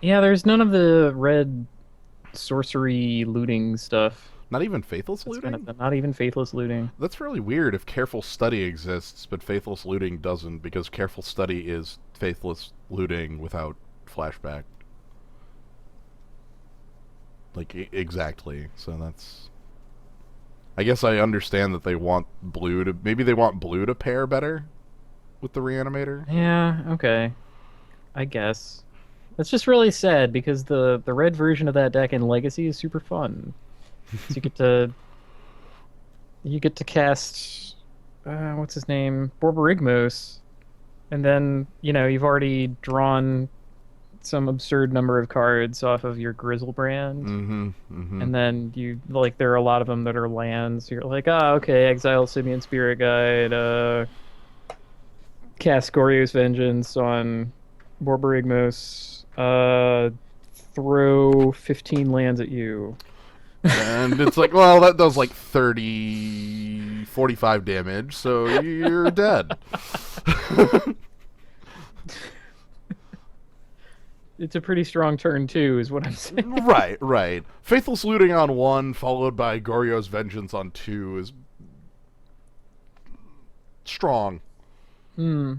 Yeah, there's none of the red sorcery looting stuff. Not even Faithless That's kind looting? of not even faithless looting. That's really weird if Careful Study exists, but Faithless looting doesn't, because Careful Study is Faithless looting without flashback. Like, exactly. So that's... I guess I understand that they want blue to... Maybe they want blue to pair better with the Reanimator? Yeah, okay. I guess. That's just really sad because the red version of that deck in Legacy is super fun. So you get to cast what's his name? Borborygmos, and then, you've already drawn some absurd number of cards off of your Grizzlebrand. Mm-hmm. Mm-hmm. And then there are a lot of them that are lands. You're like, okay, exile Simian Spirit Guide, cast Goryo's Vengeance on Borborygmos, throw 15 lands at you. And it's like, well, that does like 30, 45 damage, so you're dead. It's a pretty strong turn too, is what I'm saying. Right, right. Faithless Looting on 1, followed by Goryo's Vengeance on 2 is strong. Hmm.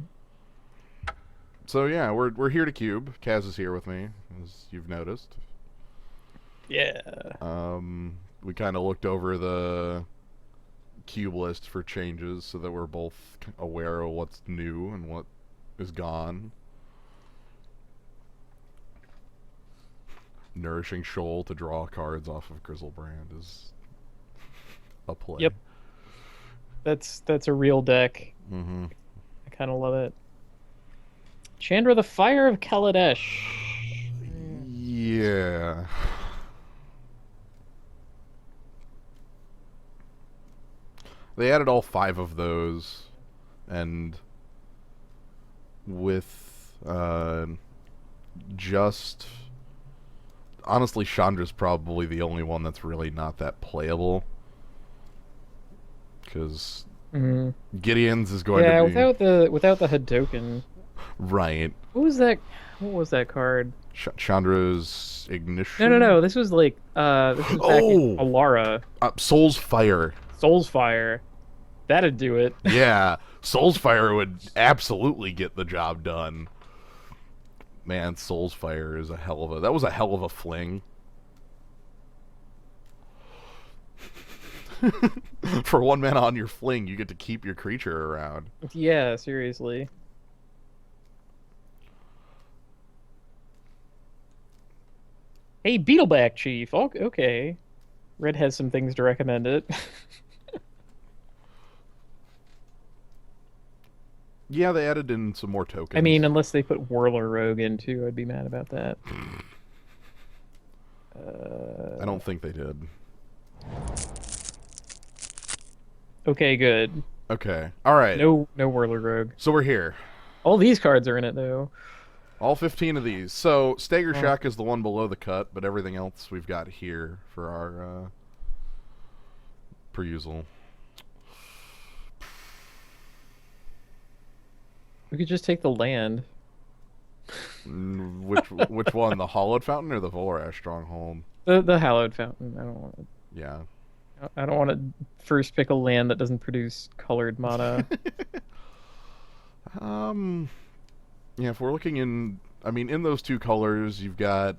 So yeah, we're here to cube. Kaz is here with me, as you've noticed. Yeah. We kind of looked over the cube list for changes so that we're both aware of what's new and what is gone. Nourishing Shoal to draw cards off of Grizzlebrand is a play. Yep. That's a real deck. Mm-hmm. I kind of love it. Chandra the Fire of Kaladesh. Yeah. They added all 5 of those, and with just honestly, Chandra's probably the only one that's really not that playable, because Mm-hmm. Gideon's is going Yeah, to be without the Hadoken. right. What was that? What was that card? Chandra's No, no, ignition. no. This was this was back in Oh, Alara. Soul's Fire. Soul's Fire. That'd do it. Yeah, Soul's Fire would absolutely get the job done. Man, Soul's Fire is that was a hell of a fling. For 1 mana on your fling, you get to keep your creature around. Yeah, seriously. Hey, Beetleback Chief. Okay. Red has some things to recommend it. Yeah, they added in some more I mean, tokens. unless they put Whirler Rogue in too, I'd be mad about that. I don't think they did. Okay, good. Okay, alright. No Whirler Rogue. So we're here. All these cards are in it though. All 15 of these. So, Stagger Oh. Shock is the one below the cut, but everything else we've got here for our perusal. We could just take the land. Which one? The Hollowed Fountain or the Volash Stronghold? The Hallowed Fountain. Yeah. I don't want to first pick a land that doesn't produce colored mana. um. Yeah, if we're looking in, I mean, in those 2 colors, you've got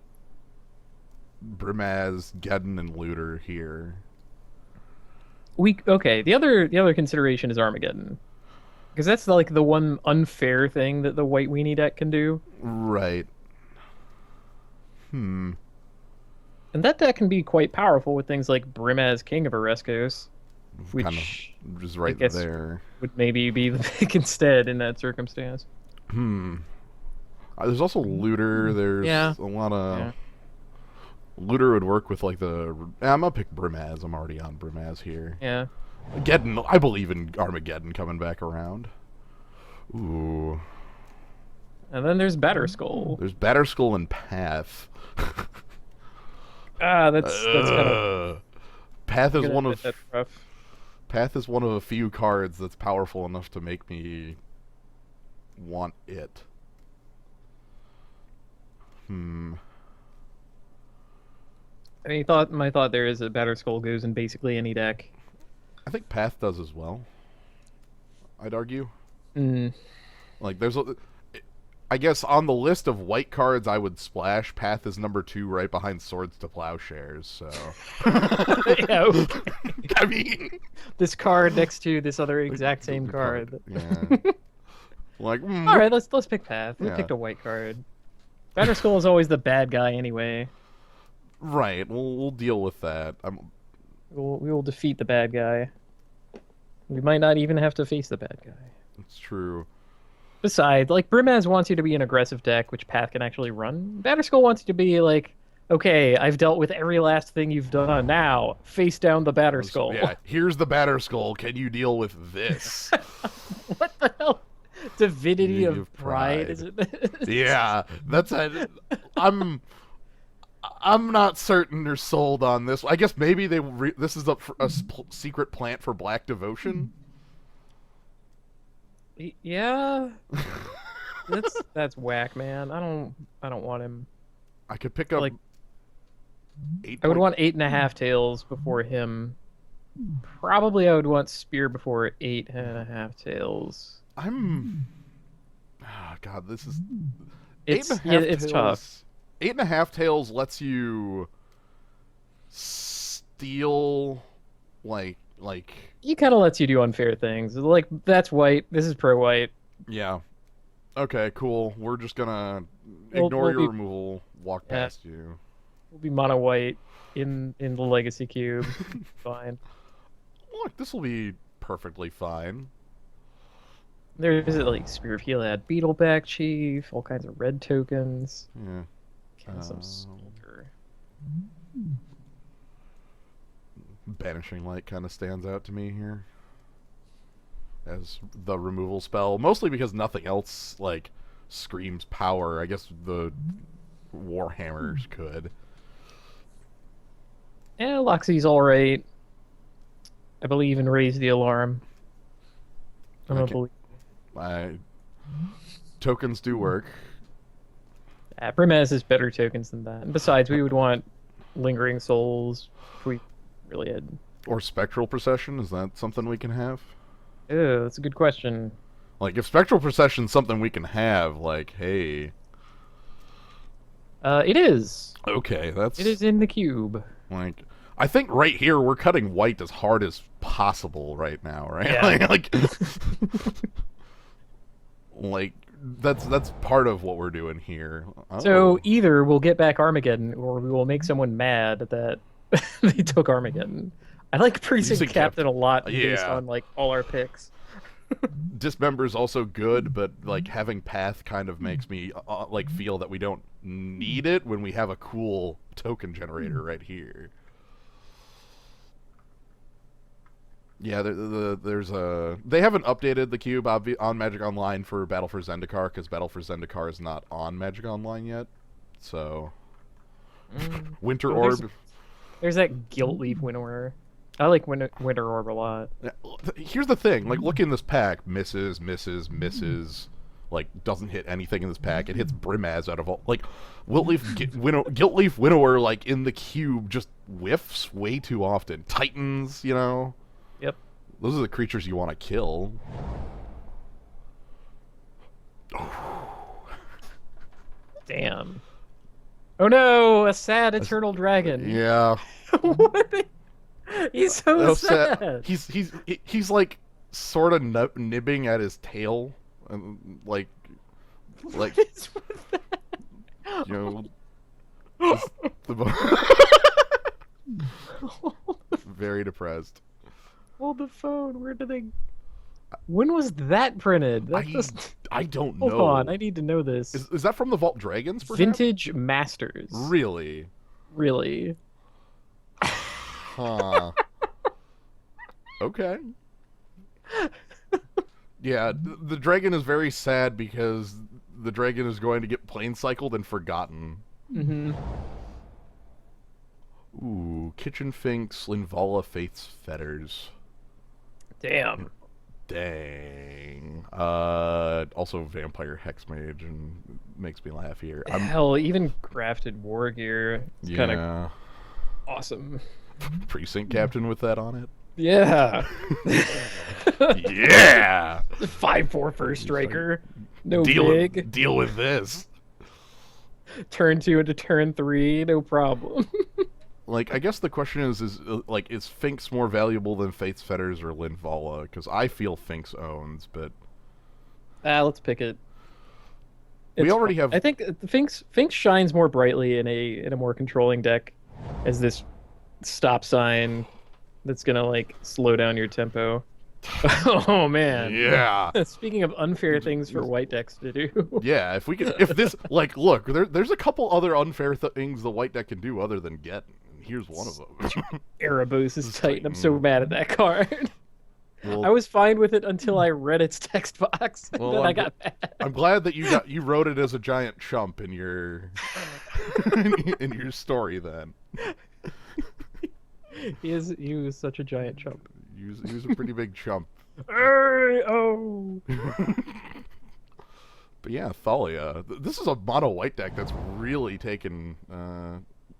Brimaz, Geddon, and Looter here. Okay. The other consideration is Armageddon, because that's like the one unfair thing that the white weenie deck can do, Right. Hmm. and that deck can be quite powerful with things like Brimaz King of Oreskos, Kind which of just I right guess there. would maybe be the pick instead in that circumstance. Hmm. There's also Looter. There's Yeah. a lot of... Yeah. Looter would work with, like, the... I'm gonna pick Brimaz. I'm already on Brimaz here. Yeah. Geddon. I believe in Armageddon coming back around. Ooh. And then there's Batterskull. There's Batterskull and Path. That's kind of Path is one of... that's rough. Path is one of a few cards that's powerful enough to make me want it. Hmm. I mean, my thought there is that Batterskull goes in basically any deck. I think Path does as well. I'd argue. Mm. Like, I guess on the list of white cards I would splash, Path is number 2 right behind Swords to Plowshares, so... Yeah, okay. I mean... This card next to this other exact same card. Yeah. Like, all right, let's pick Path. We Yeah. picked a white card. Batterskull is always the bad guy anyway. Right, we'll deal with that. We will defeat the bad guy. We might not even have to face the bad guy. It's true. Besides, like, Brimaz wants you to be an aggressive deck, which Path can actually run. Batterskull wants you to be like, okay, I've dealt with every last thing you've done. Now, face down the Batterskull. Yeah, here's the Batterskull. Can you deal with this? What the hell? Divinity of of Pride, Pride. is it? Yeah, that's a... I'm not certain or sold on this. I guess maybe this is a secret plant for Black Devotion. Yeah. That's whack, man. I don't want him. I could pick up Like, 8. I would want 8.5 tails before him. Probably I would want Spear before 8.5 tails. God, this is... It's 8.5 it's tails. tough. 8.5 tails lets you steal, like... He kind of lets you do unfair things. Like, that's white. This is pro white. Yeah. Okay, cool. We're just gonna We'll ignore your be- removal, walk past you. We'll be mono white in the Legacy Cube. Fine. Look, this will be perfectly fine. There's like Spear of Healad, Beetleback Chief, all kinds of red tokens. Yeah. And some Sculptor. Banishing Light kind of stands out to me here as the removal spell, mostly because nothing else like screams power. I guess the Warhammers could. Yeah, Loxy's alright. I believe in Raise the Alarm. I'm Okay. gonna believe. Tokens do work. Brimaz is better tokens than that. And besides, we would want Lingering Souls if we really had. Or Spectral Procession, is that something we can have? Ew, that's a good question. Like, if Spectral Procession's something we can have, like, hey... It is. Okay, that's... It is in the cube. Like, I think right here we're cutting white as hard as possible right now, right? Yeah. like that's part of what we're doing here. Oh. So either we'll get back Armageddon, or we will make someone mad that they took Armageddon. I like Precinct Precinct Captain a lot based Yeah. on like all our picks. Dismember is also good, but like having Path kind of makes me like feel that we don't need it when we have a cool token generator right here. Yeah, there's a... They haven't updated the cube on Magic Online for Battle for Zendikar, because Battle for Zendikar is not on Magic Online yet. So... Winter Well, Orb... There's that Guilt Leaf Winnower. I like Winter Orb a lot. Here's the thing, like, look in this pack. Misses, like, doesn't hit anything in this pack. It hits Brimaz out of all... Like, Guilt Leaf Winnower, like, in the cube just whiffs way too often. Titans, you know... Yep. Those are the creatures you want to kill. Damn. Oh no, a sad eternal dragon. Yeah. What? He's so sad. He's like sort of nibbing at his tail, and like What is with that? you know. Very depressed. Hold the phone. Where did they? When was that printed? That I don't Hold know. on, I need to know this. Is that from the Vault Dragons? Perhaps? Vintage Masters. Really? Really? Huh. Okay. Yeah, the dragon is very sad because the dragon is going to get plane cycled and forgotten. Mm-hmm. Ooh, Kitchen Finks, Linvala Faith's Fetters. Damn. Dang. Also Vampire Hexmage and makes me laugh here. Hell, even crafted war gear. It's kind of. Awesome. Precinct captain with that on it. Yeah. Yeah. 5-4 first striker. No Deal big. deal with this. Turn 2 into turn 3. No problem. Like, I guess the question is like, is Finks more valuable than Faith's Fetters or Linvala? Because I feel Finks owns, but Let's pick it. we It's already fine. have. I think Finks shines more brightly in a more controlling deck as this stop sign that's gonna like slow down your tempo. Oh man. Yeah. Speaking of unfair things for white decks to do. Yeah, if we could, if this, like, look, there's a couple other unfair things the white deck can do other than get. And here's one of them. Erebos is Titan. I'm so mad at that card. Well, I was fine with it until I read its text box, and well, then I got mad. I'm glad that you wrote it as a giant chump in your in your story. Then He was such a giant chump. he was a pretty big chump. Oh. But yeah, Thalia. This is a mono white deck that's really taken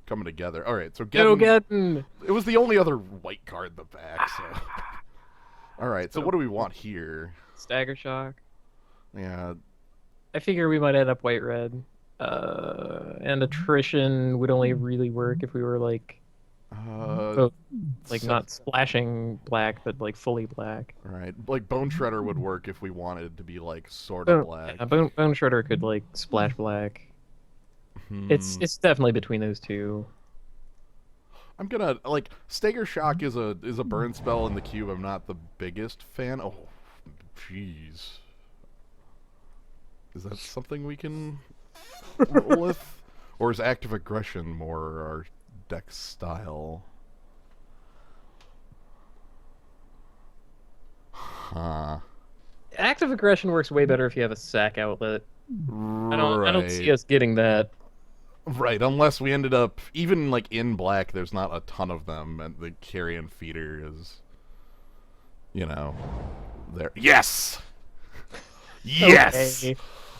coming together. All right, so Gideon. it was the only other white card in the back. So. All right, so what do we want here? Stagger Shock. Yeah, I figure we might end up white red. And attrition would only really work if we were like so, not splashing black, but like fully black. right. Like Bone Shredder would work if we wanted to be like sort of black. Yeah, Bone Shredder could like splash black. It's definitely between those two. I'm gonna like Stagger Shock is a burn spell in the cube. I'm not the biggest fan. Oh, jeez. Is that something we can roll with, or is Active Aggression more our deck style? Huh. Active Aggression works way better if you have a sack outlet. I don't see us getting that. Right, unless we ended up even like in black. There's not a ton of them, and the carrion feeder is, there. Yes. Yes.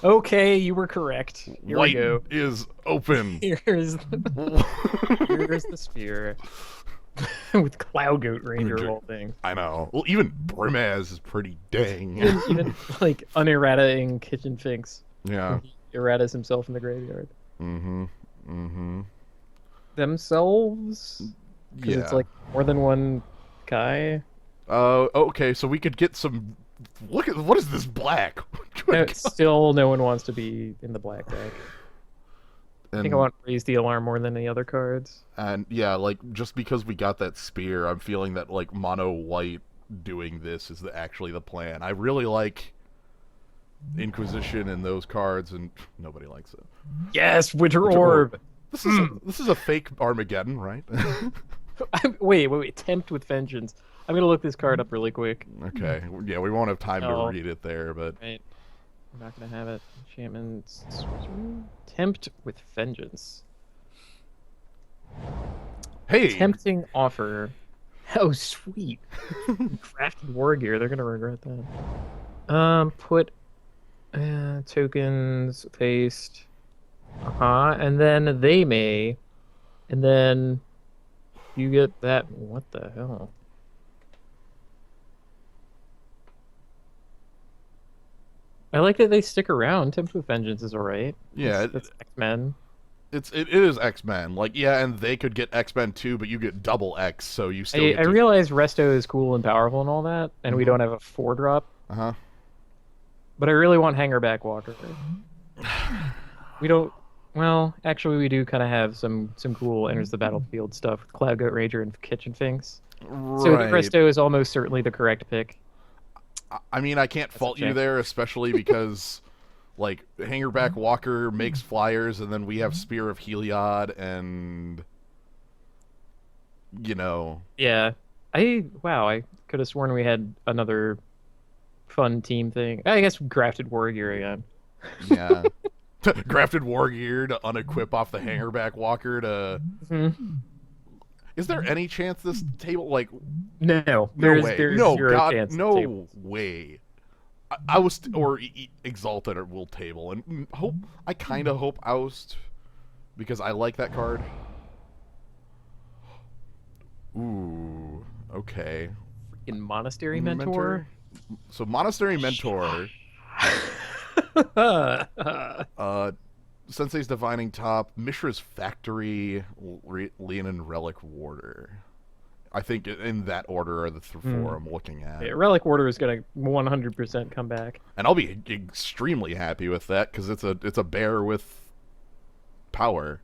Okay, you were correct. Here White we go. is open. Here's the spear with Cloud Goat Ranger whole thing. I know. Well, even Brimaz is pretty dang. Even like unerrataing Kitchen Finks. Yeah. He erratas himself in the graveyard. Themselves? Because Yeah. it's like more than one guy. Okay, so we could get some. Look at what is this black? Still, no one wants to be in the black deck. I think I want to raise the alarm more than any other cards. And yeah, like just because we got that spear, I'm feeling that like mono white doing this is actually the plan. I really like Inquisition and those cards, and nobody likes it. Yes, Winter Orb. This is a fake Armageddon, right? Wait. Tempt with Vengeance. I'm gonna look this card up really quick. Okay. Yeah, we won't have time to read it there, but right. I'm not gonna have it. Enchantment. Tempt with Vengeance. hey, Tempting offer. Oh, sweet. Crafted war gear. They're gonna regret that. Put tokens paste. And then they may, and then you get that. What the hell? I like that they stick around. Tempt with Vengeance is alright. Yeah, that's X-Men. It is X-Men. Like, yeah, and they could get X-Men too, but you get double X, so you still. I realize Resto is cool and powerful and all that, and we don't have a 4-drop. But I really want Hangerback Walker. We don't. Well, actually, we do kind of have some cool enters the battlefield stuff with Cloud Goat Ranger and Kitchen Finks. Right. So the Resto is almost certainly the correct pick. I mean, I can't fault you there, especially because, like, Hangerback Walker makes flyers, and then we have Spear of Heliod, and, Yeah. I could have sworn we had another fun team thing. I guess Grafted War Gear again. Yeah. Grafted War Gear to unequip off the Hangerback Walker to... Is there any chance this table, like... No. There's no, zero God, chance no way. Oust or Exalted will table, and I kind of hope Oust, because I like that card. Ooh, okay. In Monastery Mentor? So Monastery Mentor. Sensei's Divining Top, Mishra's Factory, Leonin Relic Warder. I think in that order are the four I'm looking at. Yeah, Relic Warder is going to 100% come back. And I'll be extremely happy with that, because it's a bear with power,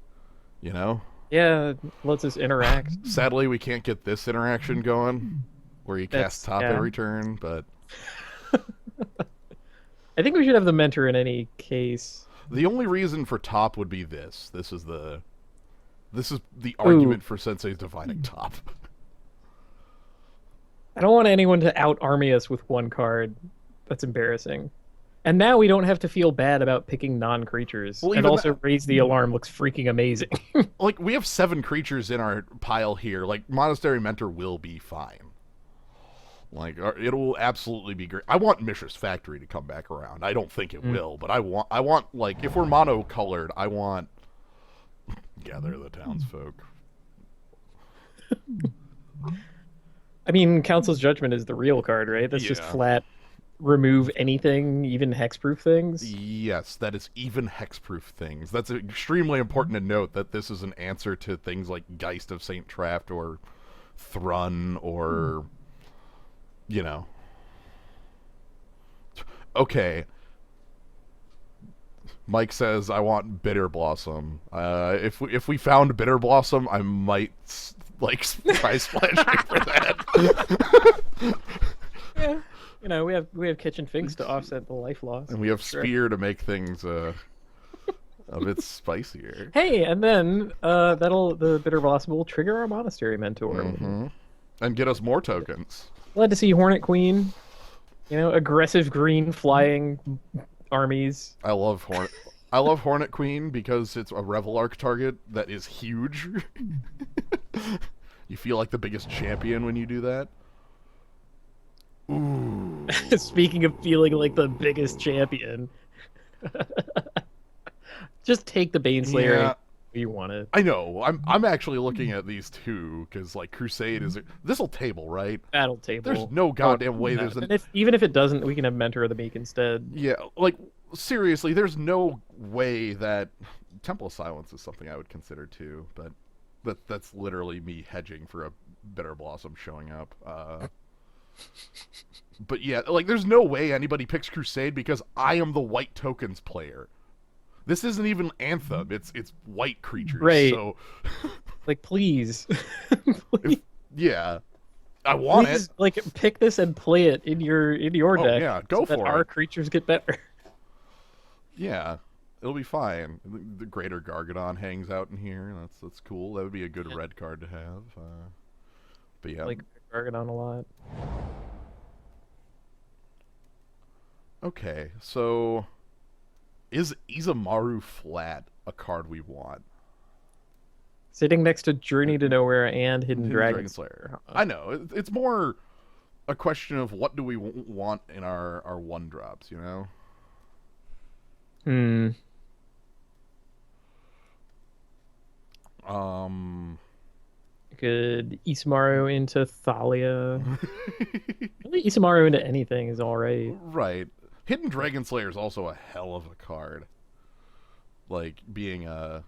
you know? Yeah, it lets us interact. Sadly, we can't get this interaction going, where you cast top every turn, but... I think we should have the mentor in any case. The only reason for top would be this. This is the argument for Sensei's Divining Top. I don't want anyone to out-army us with one card. That's embarrassing. And now we don't have to feel bad about picking non-creatures. Well, and also Raise the Alarm looks freaking amazing. Like, we have 7 creatures in our pile here. Like, Monastery Mentor will be fine. Like, it will absolutely be great. I want Mishra's Factory to come back around. I don't think it will, but I want, like, if we're mono-colored, I want... Gather the townsfolk. I mean, Council's Judgment is the real card, right? That's just flat remove anything, even hexproof things? Yes, that is even hexproof things. That's extremely important to note, that this is an answer to things like Geist of St. Traft or Thrun or... You know. Okay. Mike says, I want Bitter Blossom. If we found Bitter Blossom, I might, like, try splashing for that. Yeah. You know, we have Kitchen Finks to offset the life loss. And we have Spear to make things a bit spicier. Hey, and then the Bitter Blossom will trigger our Monastery Mentor. Mm-hmm. And get us more tokens. Glad to see Hornet Queen. You know, aggressive green flying armies. I love Hornet Queen because it's a Revel Arc target that is huge. You feel like the biggest champion when you do that. Ooh. Speaking of feeling like the biggest champion. Just take the Baneslayer. Yeah. You want it. I know. I'm actually looking at these two because, like, Crusade is this'll table, right? Battle table. There's no goddamn way. No. Even if it doesn't, we can have Mentor of the Meek instead. Yeah, like, seriously, there's no way that Temple of Silence is something I would consider too, but that's literally me hedging for a Bitter Blossom showing up. But yeah, like, there's no way anybody picks Crusade because I am the white tokens player. This isn't even Anthem. It's white creatures. Right. So, like, please. Yeah. I want it. Like, pick this and play it in your deck. Yeah, go for it. Our creatures get better. Yeah. It'll be fine. The Greater Gargadon hangs out in here. That's cool. That would be a good red card to have. But yeah. I like Gargadon a lot. Okay, so... Is Izamaru Flat a card we want? Sitting next to Journey to Nowhere and Hidden Dragon Slayer. I know. It's more a question of what do we want in our 1-drops, you know? Good Isamaru into Thalia. Really, Isamaru into anything is alright. Right. Hidden Dragon Slayer is also a hell of a card. Like, being a...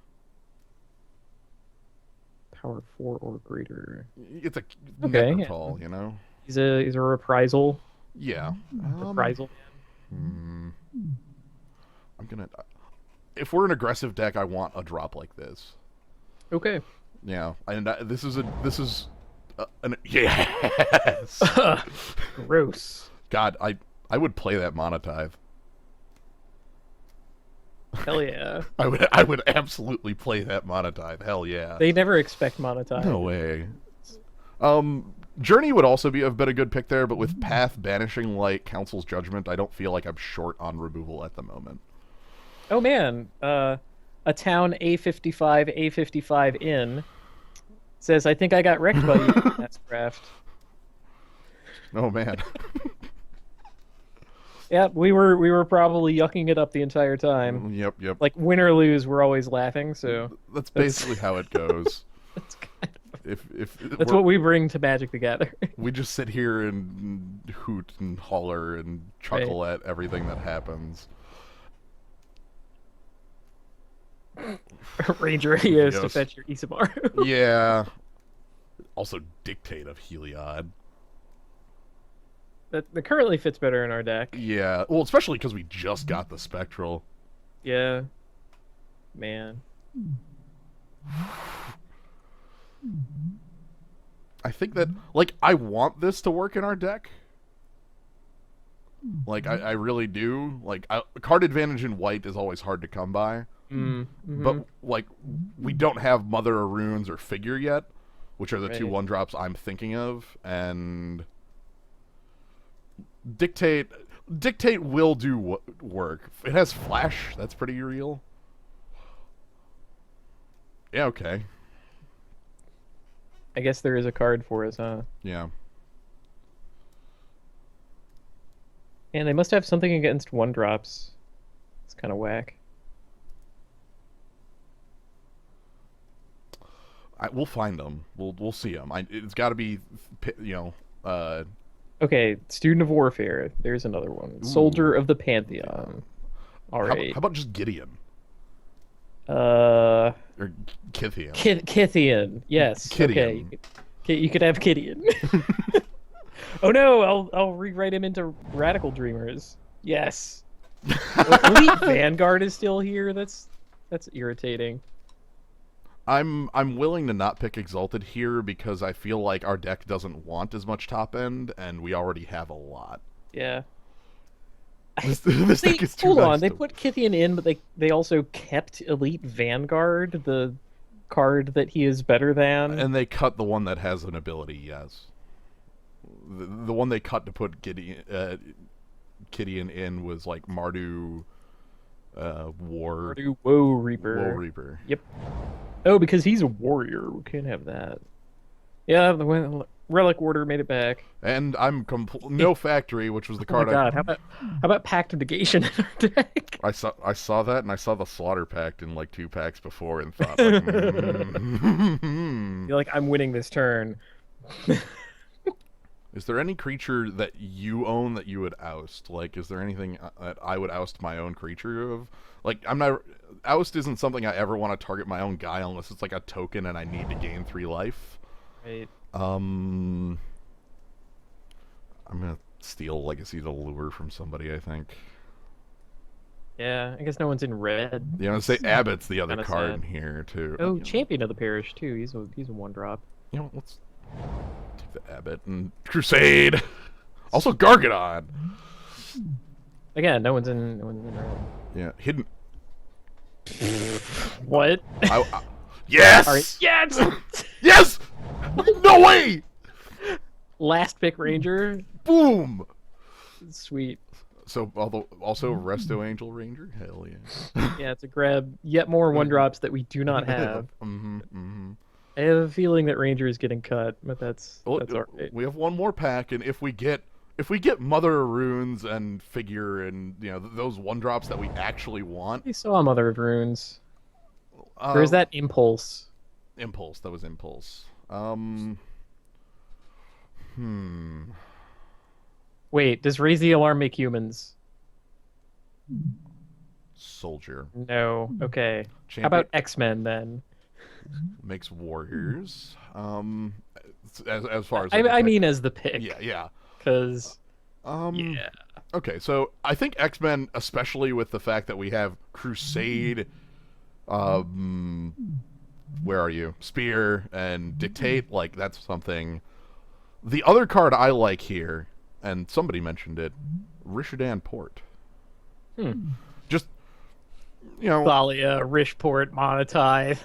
Power 4 or greater. It's a Necrotal, you know? He's a reprisal. Yeah. Reprisal. I'm gonna... If we're an aggressive deck, I want a drop like this. Okay. Yeah, and this is yes. Gross. God, I would play that Monotithe. Hell yeah. I would absolutely play that Monotithe. Hell yeah. They never expect Monotithe. No way. Journey would also have been a good pick there, but with Path, Banishing Light, Council's Judgment, I don't feel like I'm short on removal at the moment. Oh man, a town A55 in says, I think I got wrecked by you in that draft. Oh man. Yeah, we were probably yucking it up the entire time. Yep. Like, win or lose, we're always laughing, so... That's basically how it goes. That's kind of That's what we bring to Magic the Gathering. We just sit here and hoot and holler and chuckle at everything that happens. Ranger Rios to fetch your Isamaru. Yeah. Also, Dictate of Heliod. That currently fits better in our deck. Yeah. Well, especially because we just got the Spectral. Yeah. Man. I think that, like, I want this to work in our deck. Like, I really do. Like, card advantage in white is always hard to come by. But, like, we don't have Mother of Runes or Figure yet, which are the two 1-drops I'm thinking of. And Dictate will do work. It has Flash. That's pretty real. Yeah, okay. I guess there is a card for us, huh? Yeah. And they must have something against 1-drops. It's kind of whack. We'll find them. We'll see them. It's got to be, Okay, Student of Warfare. There's another one. Ooh. Soldier of the Pantheon. All right. How about just Gideon? Or Kithian. Kithian. Yes. Gideon. Okay. You could have Gideon. Oh no! I'll rewrite him into Radical Dreamers. Yes. Elite Vanguard is still here. That's irritating. I'm willing to not pick Exalted here because I feel like our deck doesn't want as much top end, and we already have a lot. Yeah. This deck is too hold nice on, they put Kithian in, but they also kept Elite Vanguard, the card that he is better than. And they cut the one that has an ability, yes. The one they cut to put Gideon in was like Mardu Mardu Woe Reaper. Yep. Oh, because he's a warrior. We can't have that. Yeah, the Relic Order made it back. And I'm no factory, which was the card. Oh my god! How about Pact of Negation in our deck? I saw that, and I saw the Slaughter Pact in like 2 packs before, and thought, like, You're like, I'm winning this turn. Is there any creature that you own that you would oust? Like, is there anything that I would oust my own creature of? Like, I'm not. Oust isn't something I ever want to target my own guy unless it's like a token and I need to gain 3 life. Right. I'm gonna steal Legacy of the Lure from somebody, I think. Yeah, I guess no one's in red. Yeah, I'm gonna say Abbott's the other card in here too. Oh, Champion of the Parish too. He's a 1-drop. You know, let's take the Abbott and Crusade. Also Gargadon. Again, no one's in red. Yeah, hidden. What? Yes. All right. Yes. Yes. No way. Last pick Ranger. Boom. Sweet. So, also Resto Angel Ranger. Hell yeah. Yeah, to grab yet more 1-drops that we do not have. I have a feeling that Ranger is getting cut, but that's all right. We have one more pack, and if we get Mother of Runes and Figure and those 1-drops that we actually want. I saw Mother of Runes. Or is that Impulse? Impulse. That was Impulse. Wait, does Raise the Alarm make humans? Soldier. No. Okay. Champion. How about X-Men then? Makes warriors. As far as I mean, as the pick. Yeah. Because. Yeah. Okay, so I think X-Men, especially with the fact that we have Crusade, where are you? Spear and Dictate, like that's something. The other card I like here, and somebody mentioned it, Rishadan Port. Just, Thalia, Rishport, Monetize.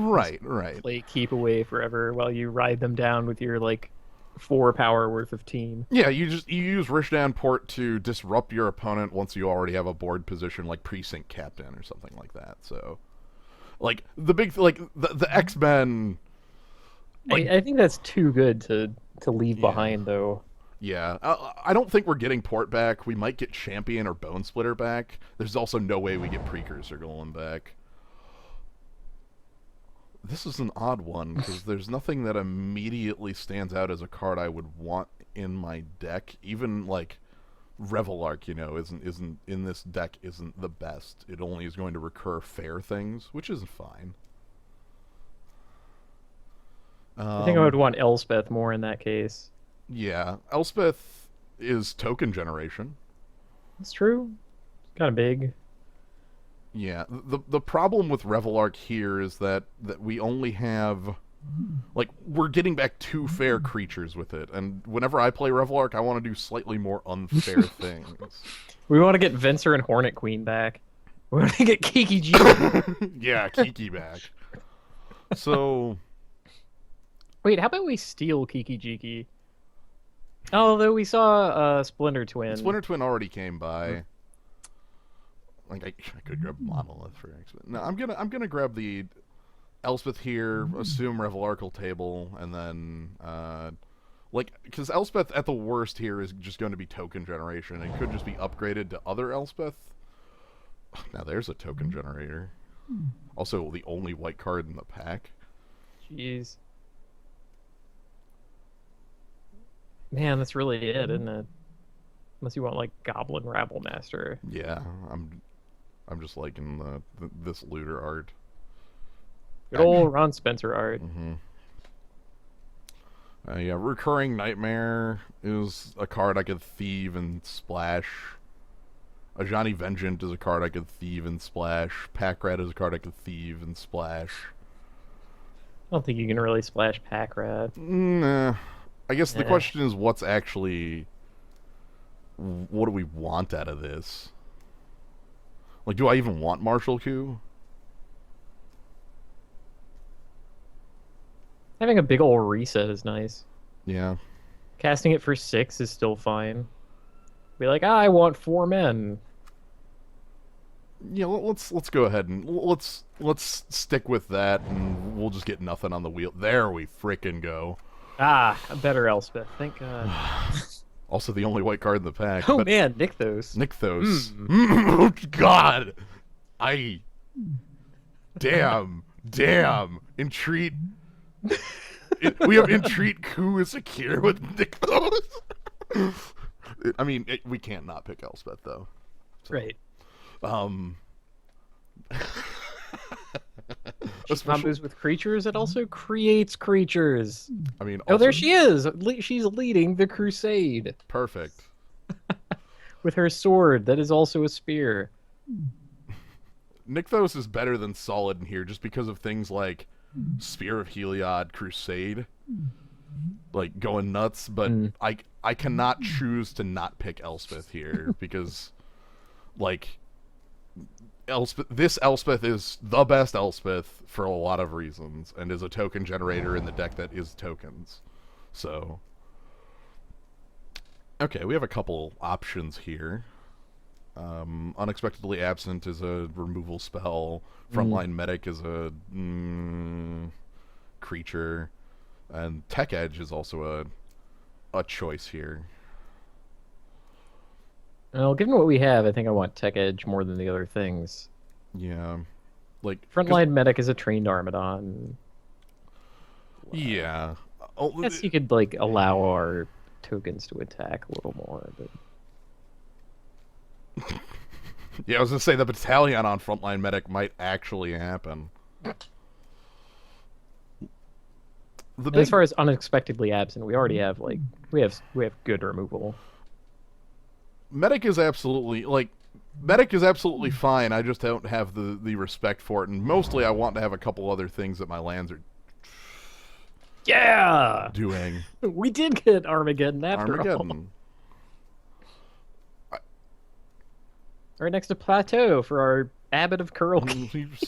Right. Play keep away forever while you ride them down with your, 4 power worth of team. Yeah, you use Rishadan Port to disrupt your opponent once you already have a board position, like Precinct Captain or something like that. So, the big, the X-Men. I think that's too good to leave behind, though. Yeah, I don't think we're getting Port back. We might get Champion or Bone Splitter back. There's also no way we get Precursor going back. This is an odd one because there's nothing that immediately stands out as a card I would want in my deck. Even like Revelark, isn't in this deck isn't the best. It only is going to recur fair things, which is fine. I think I would want Elspeth more in that case. Yeah, Elspeth is token generation. It's true. It's kind of big. Yeah, the problem with Revelark here is that we only have, like, we're getting back 2 fair creatures with it, and whenever I play Revelark, I want to do slightly more unfair things. We want to get Venser and Hornet Queen back. We want to get Kiki G. Yeah, Kiki back. So... Wait, how about we steal Kiki Jiki? Although we saw Splinter Twin. Splinter Twin already came by. Like I could grab Monolith for X-Men. No, I'm gonna grab the Elspeth here, assume Revelarkal table, and then because Elspeth at the worst here is just going to be token generation and could just be upgraded to other Elspeth. Now there's a token generator. Also the only white card in the pack. Jeez. Man, that's really it, isn't it? Unless you want like Goblin Rabble Master. Yeah, I'm just liking this looter art. Good old Ron Spencer art. Mm-hmm. Yeah, Recurring Nightmare is a card I could thieve and splash. Ajani Vengeant is a card I could thieve and splash. Pack Rat is a card I could thieve and splash. I don't think you can really splash Pack Rat. Nah. I guess the question is what do we want out of this? Like, do I even want Martial Coup? Having a big old reset is nice. Yeah. Casting it for 6 is still fine. Be like, I want 4 men. Yeah, let's go ahead and let's stick with that, and we'll just get nothing on the wheel. There we frickin' go. Ah, a better Elspeth. Thank God. Also, the only white card in the pack. Oh man, Nykthos. Nykthos. Oh, God, damn, entreat. We have entreat coup is secure with Nykthos. I mean, we can't not pick Elspeth though. So. Right. Combos with creatures, it also creates creatures. I mean, oh, there she is. She's leading the crusade. Perfect. With her sword that is also a spear. Nykthos is better than Solid in here just because of things like Spear of Heliod, Crusade, like going nuts. But I cannot choose to not pick Elspeth here because, like, this Elspeth is the best Elspeth for a lot of reasons, and is a token generator in the deck that is tokens. So, okay, we have a couple options here. Unexpectedly Absent is a removal spell. Frontline Medic is a creature, and Tech Edge is also a choice here. Well, given what we have, I think I want Tech Edge more than the other things. Yeah. Like Frontline Medic is a trained Armadon. Yeah. I guess you could like allow our tokens to attack a little more, but yeah, I was gonna say the battalion on Frontline Medic might actually happen. As far as Unexpectedly Absent, we already have we have good removal. Medic is absolutely fine. I just don't have the respect for it, and mostly I want to have a couple other things that my lands are doing. We did get Armageddon after all. Right next to Plateau for our Abbot of Curl.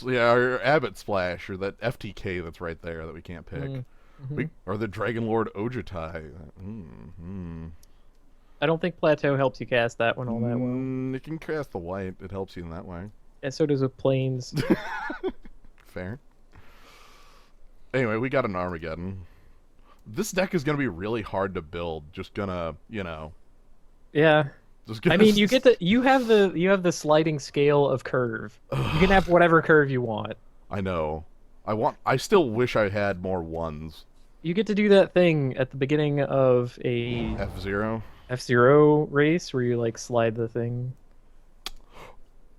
Yeah, our Abbot Splash, or that FTK that's right there that we can't pick. Or the Dragon Lord Ojutai. I don't think Plateau helps you cast that one all that well. It can cast the white. It helps you in that way. And so does with Plains. Fair. Anyway, we got an Armageddon. This deck is going to be really hard to build. Just gonna, Yeah. I mean, you have the sliding scale of curve. You can have whatever curve you want. I know. I still wish I had more ones. You get to do that thing at the beginning of a F-Zero? F-Zero race where you like slide the thing.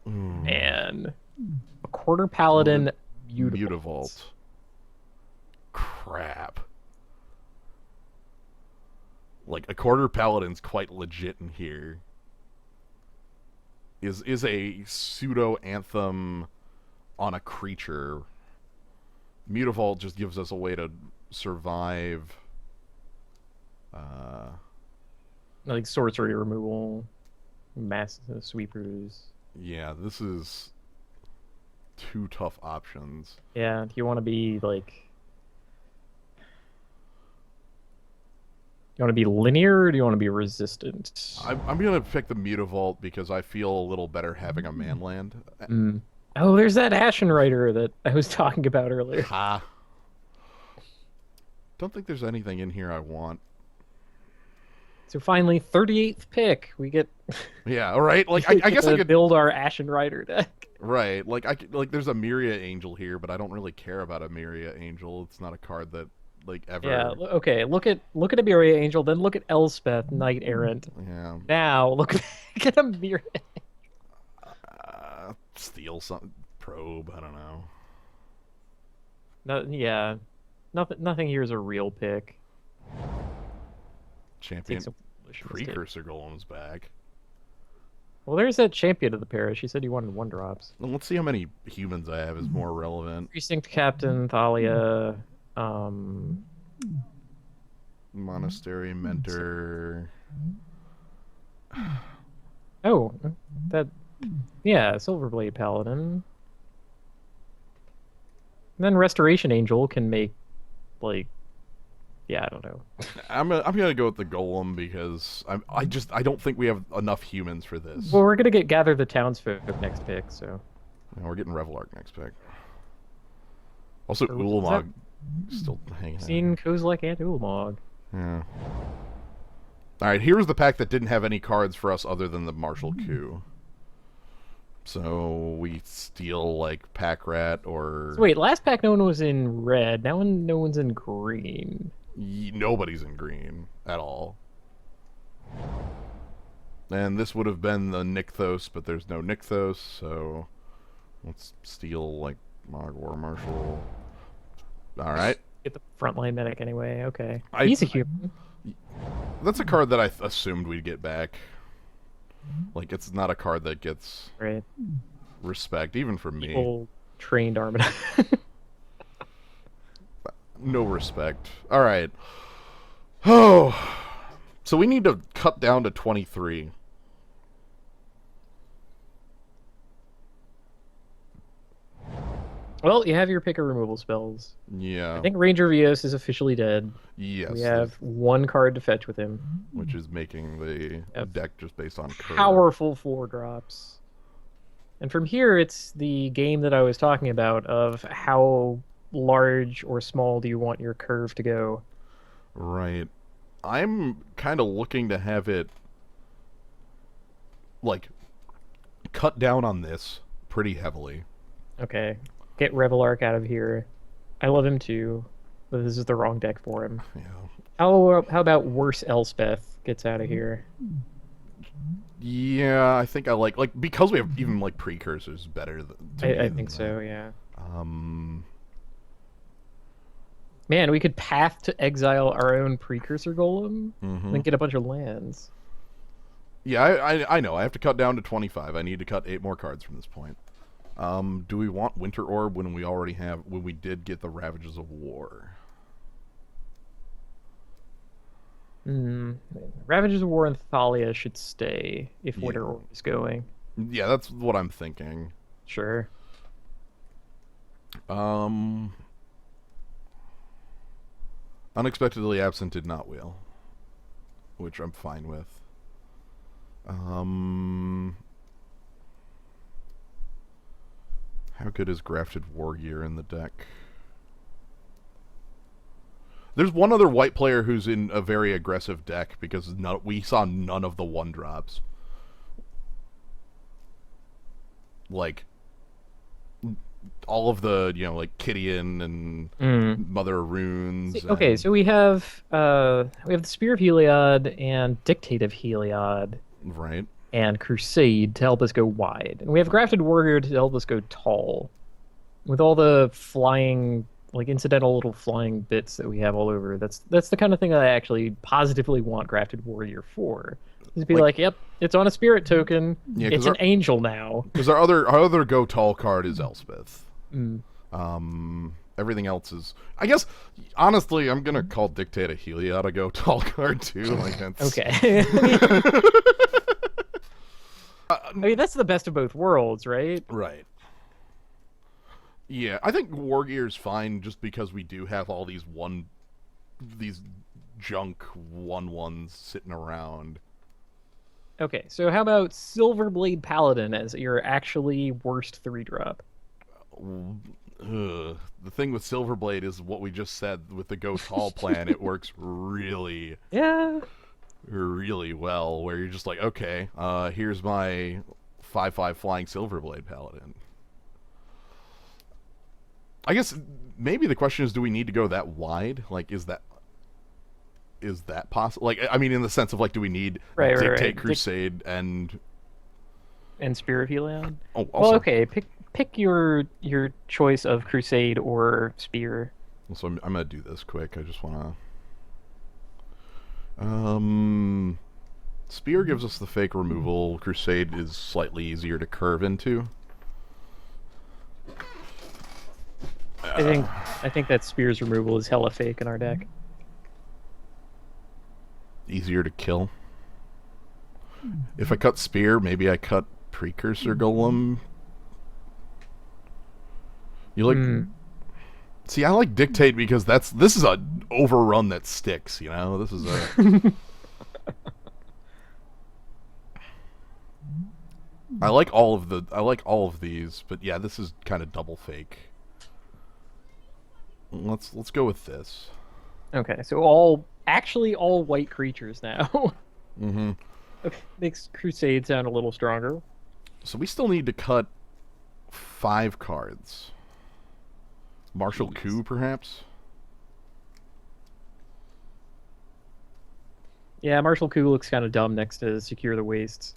Mm. Man. A quarter paladin Mutavault. Crap. Like, a quarter paladin's quite legit in here. Is a pseudo anthem on a creature. Mutavault just gives us a way to survive. Like sorcery removal, mass sweepers. Yeah, this is two tough options. Yeah, do you want to be like? You want to be linear, or do you want to be resistant? I'm gonna pick the Mutavault because I feel a little better having a manland. Mm. Oh, there's that Ashen Rider that I was talking about earlier. Ha. Don't think there's anything in here I want. So finally, 38th pick, we get. Yeah, all right. Like I guess I could build our Ashen Rider deck. Right. Like there's a Myria Angel here, but I don't really care about a Myria Angel. It's not a card that like ever. Yeah. Okay. Look at Myria Angel, then look at Elspeth, Knight Errant. Yeah. Now look at a Myria. Steal some probe. I don't know. No. Yeah. Nothing here is a real pick. Champion Precursor Golem's back. Well, there's that champion of the parish. You said you wanted 1-drops. Well, let's see how many humans I have is more relevant. Precinct Captain, Thalia, Monastery Mentor. Oh, yeah, Silverblade Paladin. And then Restoration Angel can make, like, yeah, I don't know. I'm gonna go with the Golem because I don't think we have enough humans for this. Well, we're gonna get Gather the Townsfolk next pick, so. Yeah, we're getting Revelark next pick. Also, Ulamog still hanging out. Seen Kozilek and Ulamog. Yeah. Alright, here's the pack that didn't have any cards for us other than the Martial Coup. So we steal like Pack Rat or... So wait, last pack no one was in red, now no one's in green. Nobody's in green at all. And this would have been the Nykthos, but there's no Nykthos, so let's steal like War Marshal. Alright. Get the frontline medic anyway, okay. He's a human. That's a card that I assumed we'd get back. Like, it's not a card that gets respect, even from me. People trained Armada. No respect. Alright. Oh. So we need to cut down to 23. Well, you have your pick of removal spells. Yeah. I think Ranger Vios is officially dead. Yes. We have one card to fetch with him. Which is making the deck just based on curve. Powerful 4-drops. And from here, it's the game that I was talking about of how large or small do you want your curve to go. Right. I'm kind of looking to have it, like, cut down on this pretty heavily. Okay. Get Revelark out of here. I love him too, but this is the wrong deck for him. Yeah. How about worse Elspeth gets out of here? Yeah, I think I like because we have even like precursors better. I think so. Yeah. Man, we could path to exile our own precursor golem, and then get a bunch of lands. Yeah, I know. I have to cut down to 25. I need to cut 8 more cards from this point. Do we want Winter Orb when we did get the Ravages of War? Ravages of War and Thalia should stay if Winter Orb is going. Yeah, that's what I'm thinking. Sure. Unexpectedly Absent did not wheel, which I'm fine with. How good is Grafted War Gear in the deck? There's one other white player who's in a very aggressive deck because we saw none of the 1-drops. Like, all of the like Gideon and Mm. Mother of Runes. Okay, And, so we have the Spear of Heliod and Dictate of Heliod right. and Crusade to help us go wide, and we have Grafted Warrior to help us go tall. With all the flying, like incidental little flying bits that we have all over, that's the kind of thing that I actually positively want Grafted Warrior for. Just be Like, like, yep, it's on a spirit token. yeah, It's an angel now. because our other go tall card is Elspeth. Mm. Everything else is, I guess, honestly, I'm gonna call Dictate a Heliod a go tall card too. Like that's Okay. I mean, that's the best of both worlds, right? right. Yeah, I think Wargear's fine just because we do have all these junk 1/1s sitting around. Okay, so how about Silverblade Paladin as your actually worst 3-drop? The thing with Silverblade is what we just said with the Go Tall plan. It works really, Yeah. really well. Where you're just like, okay, here's my 5/5 flying Silverblade Paladin. I guess maybe the question is, do we need to go that wide? Like, is that possible? Like, I mean, in the sense of like, do we need Dictate Crusade and Spear of Helion? oh, also, Well, okay, pick your choice of Crusade or Spear. So I'm gonna do this quick. I just wanna. Spear gives us the fake removal. Crusade is slightly easier to curve into. I think that Spear's removal is hella fake in our deck. Easier to kill. If I cut Spear, maybe I cut Precursor Golem. You like? See, I like Dictate because this is a overrun that sticks. This is a. I like all of these, but yeah, this is kind of double fake. Let's go with this. Okay, so all white creatures now. Mm-hmm. Okay, makes Crusade sound a little stronger. So we still need to cut 5 cards. Martial Coup, perhaps? Yeah, Martial Coup looks kind of dumb next to Secure the Wastes.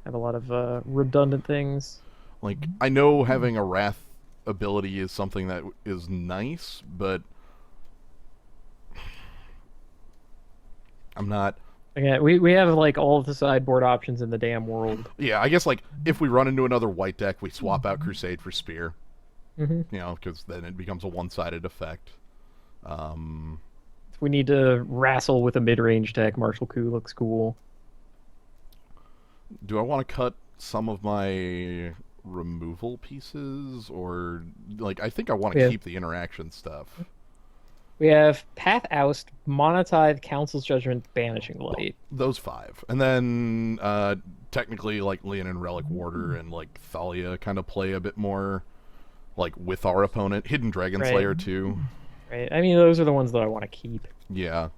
Have a lot of redundant things. Like, I know having a Wrath ability is something that is nice, but I'm not... Yeah, we have like all of the sideboard options in the damn world. Yeah, I guess like if we run into another white deck, we swap out Crusade for Spear. Mm-hmm. Because then it becomes a one-sided effect. If we need to wrestle with a mid-range deck, Martial Coup looks cool. Do I want to cut some of my removal pieces, or like I think I want to keep the interaction stuff? We have Path Oust, Monotithe, Council's Judgment, Banishing Light. Those 5. And then technically like Leonin Relic Warder and like Thalia kind of play a bit more like with our opponent. Hidden Dragon Slayer too. Right. I mean, those are the ones that I want to keep. Yeah.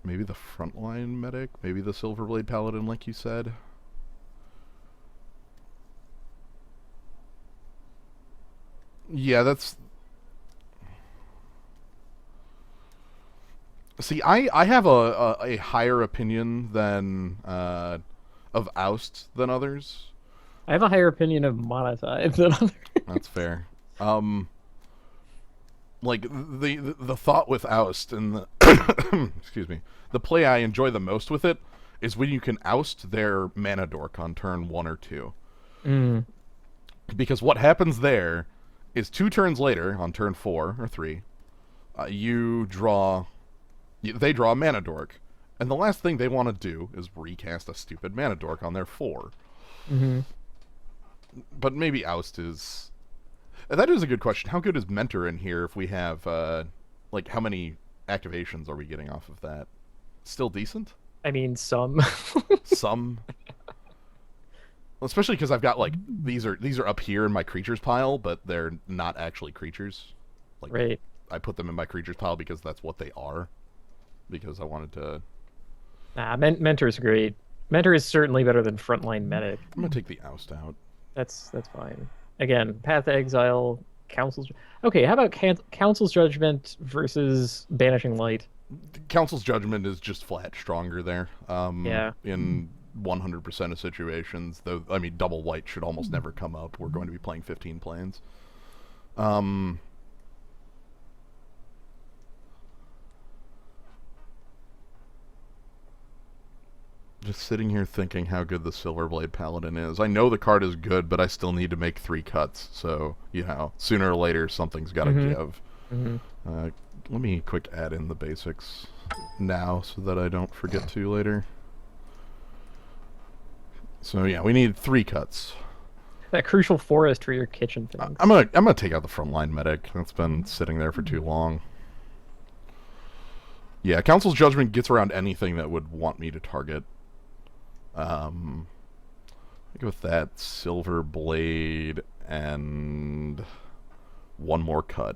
Maybe the Frontline Medic, maybe the Silverblade Paladin like you said. Yeah, that's... See, I have a higher opinion than of Oust than others. I have a higher opinion of Monotithe than others. That's fair. Like the thought with Oust and the excuse me, the play I enjoy the most with it is when you can oust their mana dork on turn 1 or 2. Because what happens there is 2 turns later, on turn 4 or 3, they draw a mana dork, and the last thing they want to do is recast a stupid mana dork on their 4. But maybe Oust is... That is a good question. How good is Mentor in here if we have, like, how many activations are we getting off of that? Still decent? I mean, some. Some? Well, especially because I've got, like, these are up here in my creatures pile, but they're not actually creatures. Like, right. I put them in my creatures pile because that's what they are. Because I wanted to... Nah, Mentor's great. Mentor is certainly better than Frontline Medic. I'm gonna take the Oust out. That's fine. Again, Path to Exile, Council's... Okay, how about Council's Judgment versus Banishing Light? Council's Judgment is just flat stronger there. Yeah. In 100% of situations, though, I mean, double white should almost never come up. We're going to be playing 15 planes. Just sitting here thinking how good the Silverblade Paladin is. I know the card is good, but I still need to make 3 cuts. So, you know, sooner or later, something's got to give. Let me quick add in the basics now so that I don't forget to later. So, yeah, we need 3 cuts. That crucial forest for your kitchen thing. I'm gonna take out the Frontline Medic. That's been sitting there for too long. Yeah, Council's Judgment gets around anything that would want me to target. I go with that Silver Blade and 1 more cut.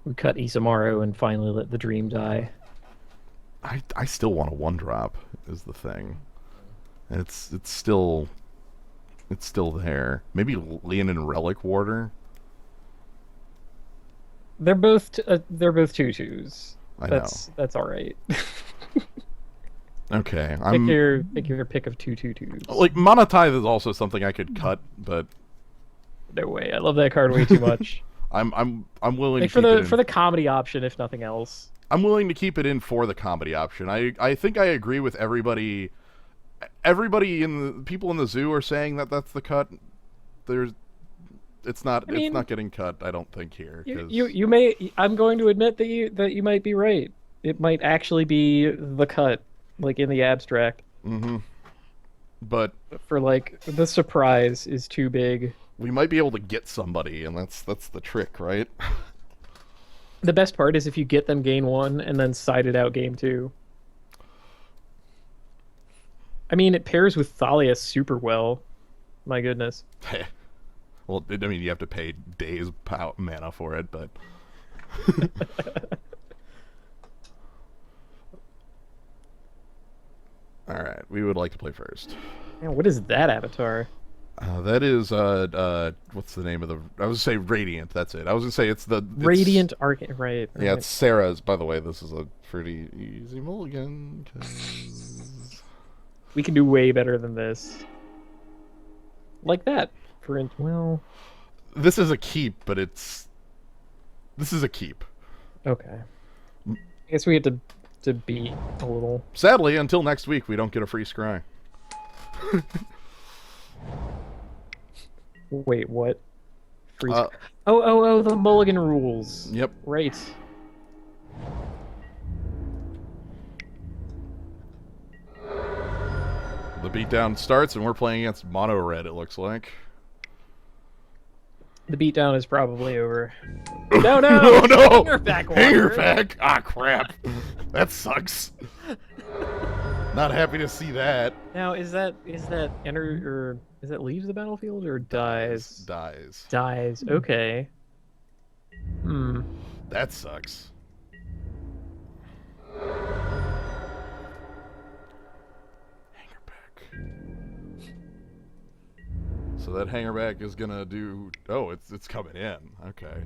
We cut Isamaru and finally let the dream die. I still want a 1-drop is the thing. It's still there. Maybe Leonin Relic Warder. They're both 2/2s. I know. That's all right. Okay, pick your pick of 2/2s. Like Monotithe is also something I could cut, but no way. I love that card way too much. I'm willing like to keep for the comedy option, if nothing else. I'm willing to keep it in for the comedy option. I think I agree with everybody. Everybody people in the zoo are saying that that's the cut. It's not getting cut. I don't think here. You may. I'm going to admit that you might be right. It might actually be the cut, like in the abstract. But for like the surprise is too big. We might be able to get somebody, and that's the trick, right? The best part is if you get them game 1 and then side it out game 2. I mean, it pairs with Thalia super well. My goodness. Well, I mean, you have to pay days mana for it, but... Alright, we would like to play first. Man, what is that avatar? That is, what's the name of the... I was going to say Radiant, that's it. I was going to say it's the... Radiant Arcane, right. Yeah, it's Sarah's. By the way, this is a pretty easy mulligan, 'cause... We can do way better than this. Like that, for instance. Well... This is a keep, but it's... This is a keep. Okay. I guess we have to beat a little. Sadly, until next week, we don't get a free scry. Wait, what? Free oh, the mulligan rules. Yep. Right. The beatdown starts, and we're playing against mono red, it looks like. The beatdown is probably over. No! Oh, no! Hanger back! Hanger back! Ah, crap. That sucks. Not happy to see that. Now, is that enter or is that leaves the battlefield or dies? Dies. Dies. Okay. That sucks. So that hangerback is gonna do... Oh, it's coming in. Okay.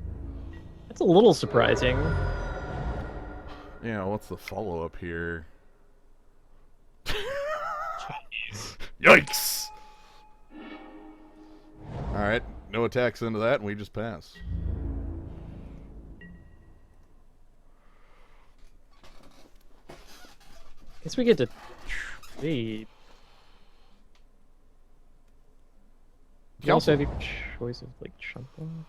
That's a little surprising. Yeah, what's the follow-up here? Yikes! Alright, no attacks into that, and we just pass. Guess we get to trade. You also have your choice of like chunking.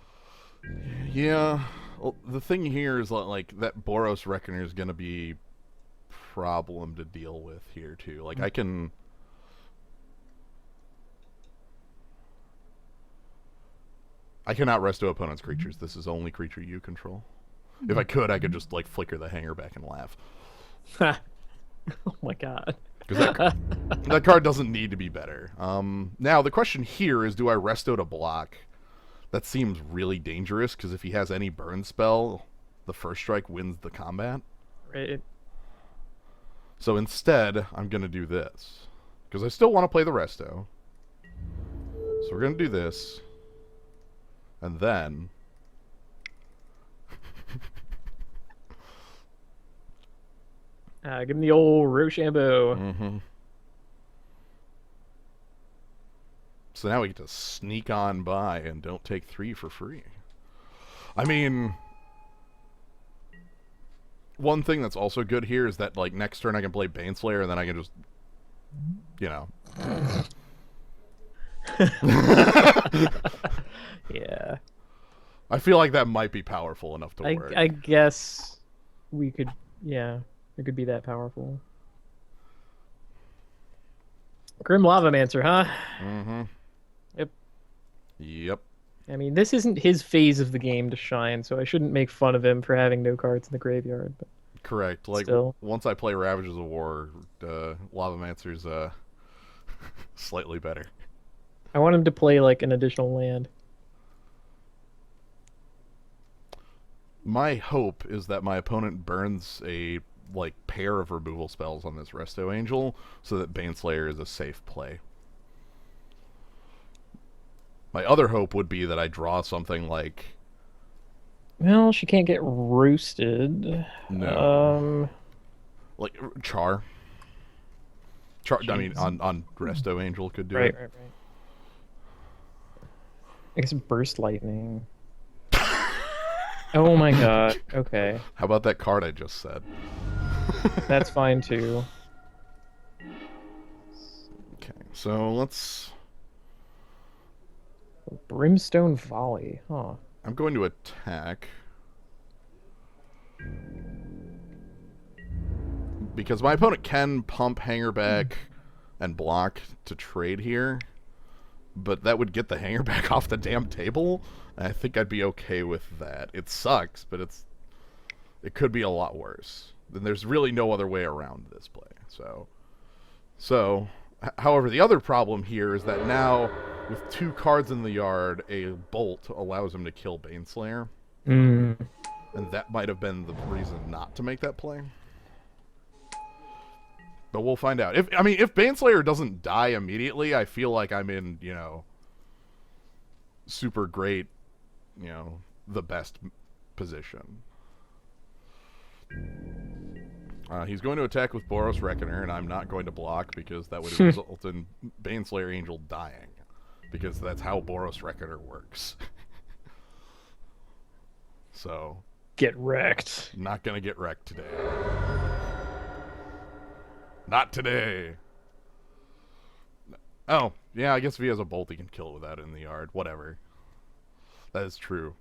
Yeah. Well, the thing here is like that Boros Reckoner is going to be problem to deal with here too. Like I cannot resto opponent's creatures. This is only creature you control. If I could just like flicker the hanger back and laugh. Oh my god. Because that card doesn't need to be better. Now, the question here is, do I resto to block? That seems really dangerous, because if he has any burn spell, the first strike wins the combat. Right. So instead, I'm going to do this. Because I still want to play the resto. So we're going to do this. And then... Give him the old Rochambeau. Mm-hmm. So now we get to sneak on by and don't take 3 for free. I mean... One thing that's also good here is that, like, next turn I can play Baneslayer, and then I can just... You know... Yeah. I feel like that might be powerful enough to work. I guess we could, yeah, it could be that powerful. Grim Lavamancer, huh? Mm-hmm. Yep. Yep. I mean, this isn't his phase of the game to shine, so I shouldn't make fun of him for having no cards in the graveyard. But correct. Like, still. Once I play Ravages of War, Lavamancer's slightly better. I want him to play, like, an additional land. My hope is that my opponent burns a, like, pair of removal spells on this Resto Angel, so that Baneslayer is a safe play. My other hope would be that I draw something like... Well, she can't get roasted. No. Like, Char. Jeez. I mean, on Resto Angel could do right, it. Right. I guess Burst Lightning. Oh my god. Okay. How about that card I just said? That's fine too. Okay, so let's... Brimstone Volley, huh? I'm going to attack. Because my opponent can pump Hanger back and block to trade here. But that would get the Hanger back off the damn table. And I think I'd be okay with that. It sucks, but it could be a lot worse. Then there's really no other way around this play. So, however, the other problem here is that now, with 2 cards in the yard, a bolt allows him to kill Baneslayer. Mm. And that might have been the reason not to make that play. But we'll find out. If Baneslayer doesn't die immediately, I feel like I'm in, super great, the best position. He's going to attack with Boros Reckoner, and I'm not going to block because that would result in Baneslayer Angel dying. Because that's how Boros Reckoner works. So... Get wrecked. Not gonna get wrecked today. Not today. Oh, yeah, I guess if he has a bolt, he can kill it without it in the yard. Whatever. That is true.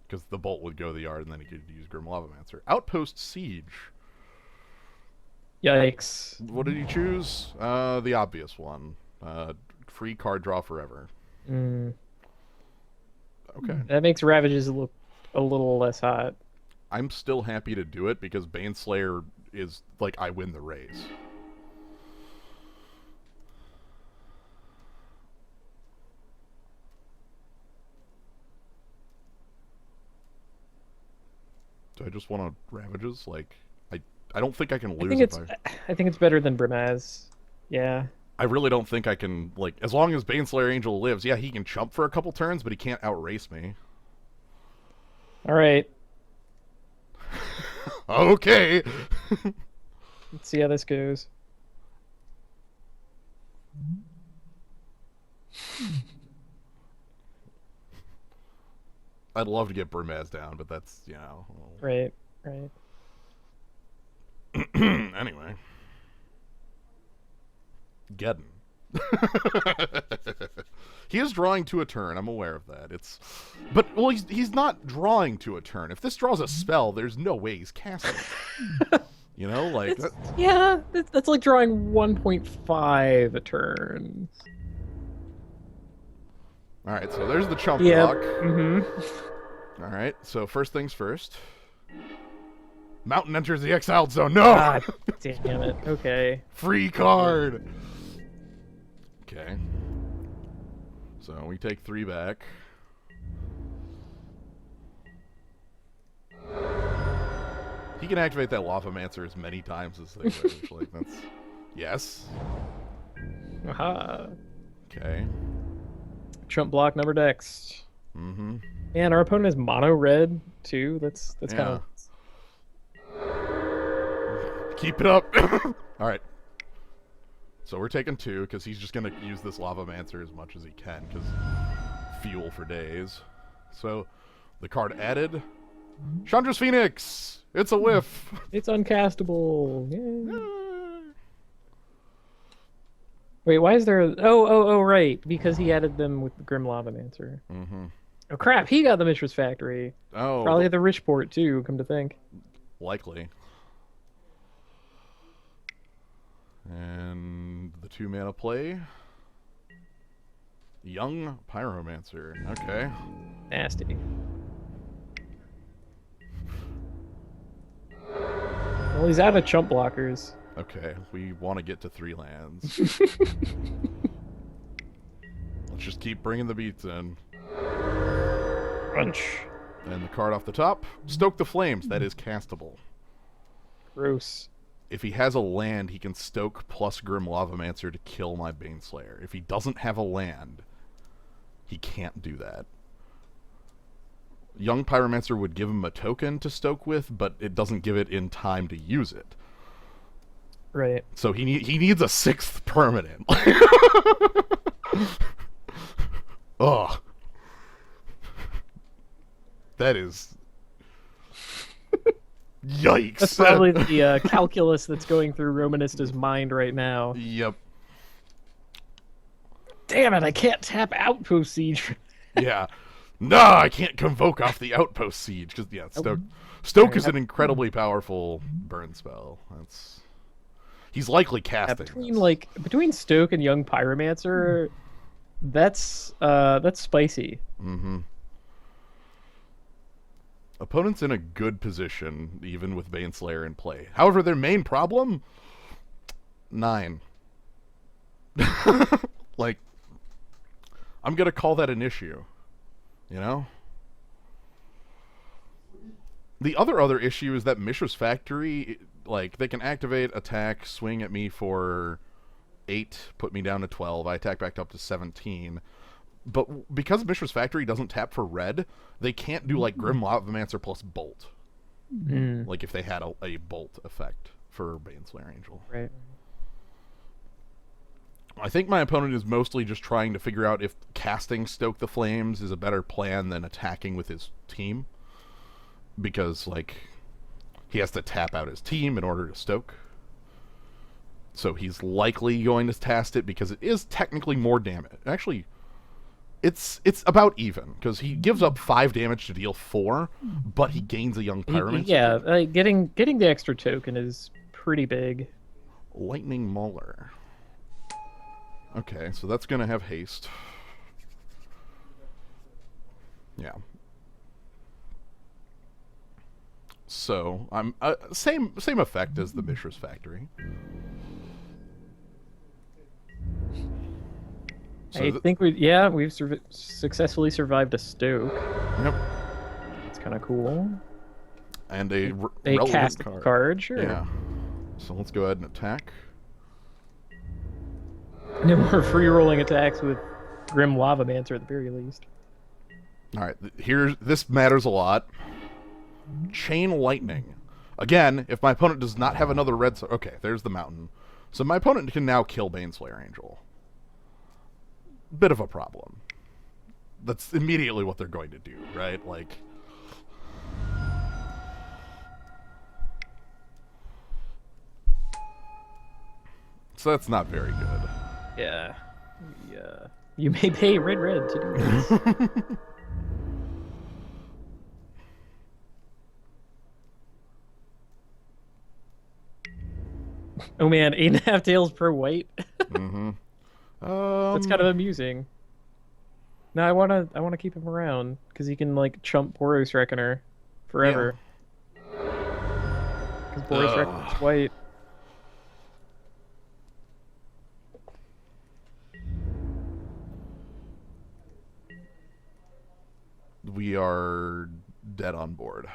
Because the bolt would go to the yard, and then he could use Grim Lavamancer. Outpost Siege. Yikes. What did he choose? The obvious one. Free card draw forever. Mm. Okay. That makes Ravages look a little less hot. I'm still happy to do it, because Baneslayer is, like, I win the race. Do I just want to Ravages? Like, I don't think I can lose I think it's better than Brimaz. Yeah. I really don't think I can, like, as long as Baneslayer Angel lives, yeah, he can chump for a couple turns, but he can't outrace me. Alright. Okay. Let's see how this goes. I'd love to get Brimaz down, but that's, Right. Anyway. Gideon. He is drawing to a turn. I'm aware of that. Well, he's not drawing to a turn. If this draws a spell, there's no way he's casting it. Like... That's like drawing 1.5 a turn. Alright, so there's the chump Yep. block. Mm-hmm. Alright, so first things first. Mountain enters the exiled zone. No! God damn it. Okay. Free card! Okay. So we take 3 back. He can activate that Lavamancer as many times as they wish. Like, that's... Yes. Aha. Okay. Trump block number next. Mm-hmm. And our opponent is mono red too. That's kind of... Keep it up! Alright. So we're taking 2, because he's just going to use this Lavamancer as much as he can, because fuel for days. So, the card added... Chandra's Phoenix! It's a whiff! It's uncastable! Yeah. Wait, why is there a... Oh, right. Because he added them with the Grim Lavamancer. Mm-hmm. Oh, crap. He got the Mishra's Factory. Oh. Probably the rich port, too, come to think. Likely. And the 2-mana play. Young Pyromancer. Okay. Nasty. Well, he's out of chump blockers. Okay, we want to get to 3 lands. Let's just keep bringing the beats in. Crunch. And the card off the top, Stoke the Flames. That is castable. Gross. If he has a land, he can stoke plus Grim Lavamancer to kill my Baneslayer. If he doesn't have a land, he can't do that. Young Pyromancer would give him a token to stoke with, but it doesn't give it in time to use it. Right. So he needs a 6th permanent. Ugh. That is... Yikes. That's probably the calculus that's going through Romanista's mind right now. Yep. Damn it, I can't tap Outpost Siege. Yeah. Nah, I can't convoke off the Outpost Siege. Because, yeah, Stoke is an incredibly powerful burn spell. That's... He's likely casting. Between Stoke and Young Pyromancer, that's spicy. Mm-hmm. Opponent's in a good position, even with Baneslayer in play. However, their main problem? 9. Like, I'm gonna call that an issue. You know? The other issue is that Mishra's Factory, like, they can activate, attack, swing at me for 8, put me down to 12. I attack back up to 17. But because Mishra's Factory doesn't tap for red, they can't do, like, Grim Lavamancer plus Bolt. Mm. Like, if they had a Bolt effect for Baneslayer Angel. Right. I think my opponent is mostly just trying to figure out if casting Stoke the Flames is a better plan than attacking with his team. Because, like, he has to tap out his team in order to stoke. So he's likely going to cast it because it is technically more damage. Actually, it's about even, because he gives up 5 damage to deal 4, but he gains a Young Pyromancer. Yeah, getting the extra token is pretty big. Lightning Mauler. Okay, so that's going to have haste. Yeah. So, I'm same effect as the Mishra's Factory. So I think we've successfully survived a Stoke. Yep. It's kind of cool. And a cast card, sure. Yeah. So let's go ahead and attack. No more free rolling attacks with Grim Lavamancer at the very least. Alright, this matters a lot. Chain Lightning. Again, if my opponent does not have another red... Okay, there's the mountain. So my opponent can now kill Baneslayer Angel. Bit of a problem. That's immediately what they're going to do, right? Like... So that's not very good. Yeah. You may pay red to do this. Oh man, 8.5 tails per white. Mm-hmm. That's kind of amusing. No, I wanna keep him around because he can like chump Boros Reckoner forever. Because Boros Reckoner's white. We are dead on board.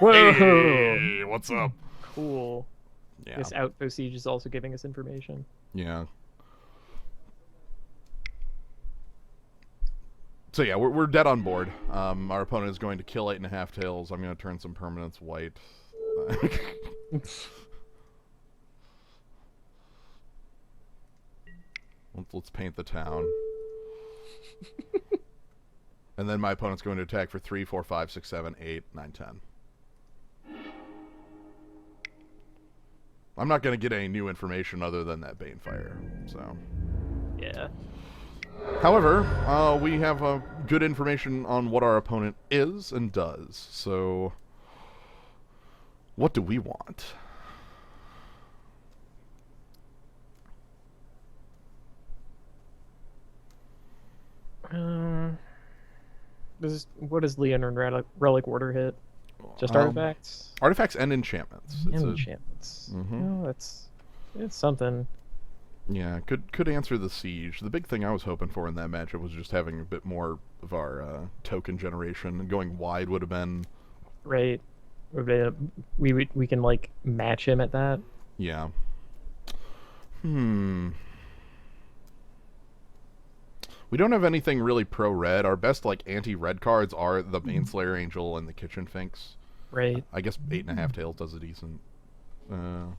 Whoa! Hey, what's up? Cool. Yeah. This outpost siege is also giving us information. Yeah. So yeah, we're dead on board. Our opponent is going to kill 8.5 tails. I'm going to turn some permanents white. Let's paint the town. And then my opponent's going to attack for 3, 4, 5, 6, 7, 8, 9, 10. I'm not going to get any new information other than that Banefire, so... Yeah. However, we have good information on what our opponent is and does, so... What do we want? What does Leon and Relic Order hit? Just artifacts? Artifacts and enchantments. Enchantments. Oh, it's something. Yeah, could answer the siege. The big thing I was hoping for in that matchup was just having a bit more of our token generation. Going wide would have been... Right. We can, like, match him at that. Yeah. We don't have anything really pro-red. Our best, like, anti-red cards are the Baneslayer Angel and the Kitchen Finks. Right. I guess 8.5 tails does a decent... The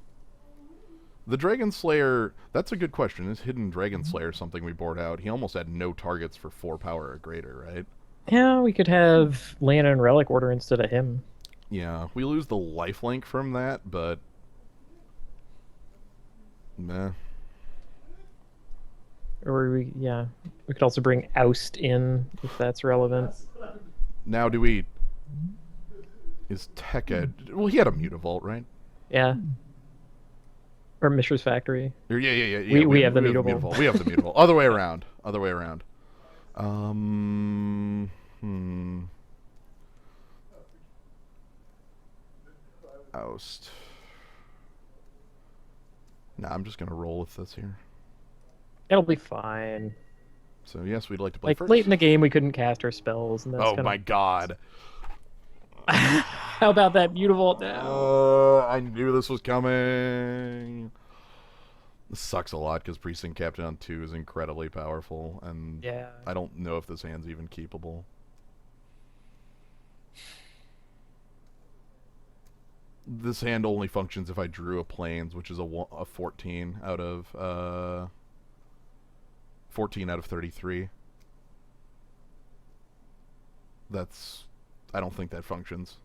Dragon Slayer... That's a good question. Is Hidden Dragon Slayer something we board out? He almost had no targets for 4 power or greater, right? Yeah, we could have Lana and Relic Order instead of him. Yeah, we lose the lifelink from that, but... Meh. Or we could also bring Oust in, if that's relevant. Now do we... Is Tekka... Well, he had a Mutavault, right? Yeah. Or Mishra's Factory. Yeah. We have the Mutavault. We have the Mutavault. Other way around. Oust. Nah, I'm just gonna roll with this here. It'll be fine. So yes, we'd like to play first. Late in the game, we couldn't cast our spells. And that's my god. How about that Mutavault now? I knew this was coming. This sucks a lot because Precinct Captain on 2 is incredibly powerful, and yeah. I don't know if this hand's even keepable. This hand only functions if I drew a Plains, which is a 14 out of 14 out of 33. That's... I don't think that functions.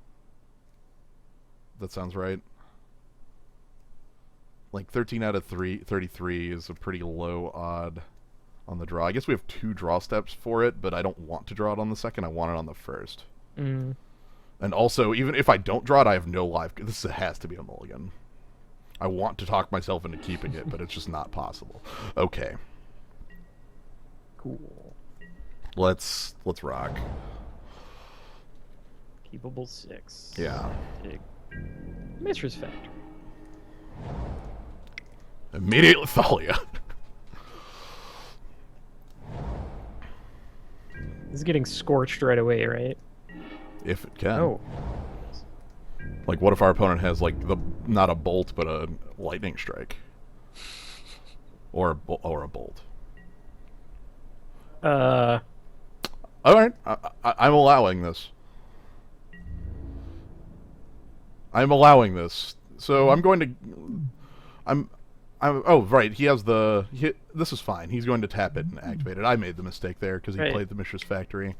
That sounds right. Like 13 out of 33 is a pretty low odd on the draw. I guess we have 2 draw steps for it, but I don't want to draw it on the second. I want it on the first. And also, even if I don't draw it, I have no life. This has to be a mulligan. I want to talk myself into keeping it, but it's just not possible. Okay. Cool. Let's rock. Keepable 6. Yeah. Mishra's Factory. Immediate Thalia. This is getting scorched right away, right? If it can. Oh. Like, what if our opponent has, like, not a bolt, but a lightning strike? Or a bolt. Alright. I'm allowing this. So I'm going to... oh, right. He has the... this is fine. He's going to tap it and activate it. I made the mistake there because he played the Mishra's Factory.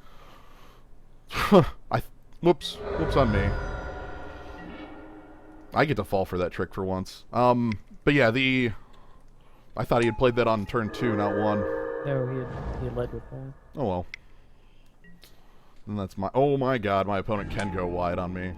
Whoops on me. I get to fall for that trick for once. But yeah, I thought he had played that on turn 2, not 1. No, he had led with that. Oh well. Then that's my... Oh my god, my opponent can go wide on me.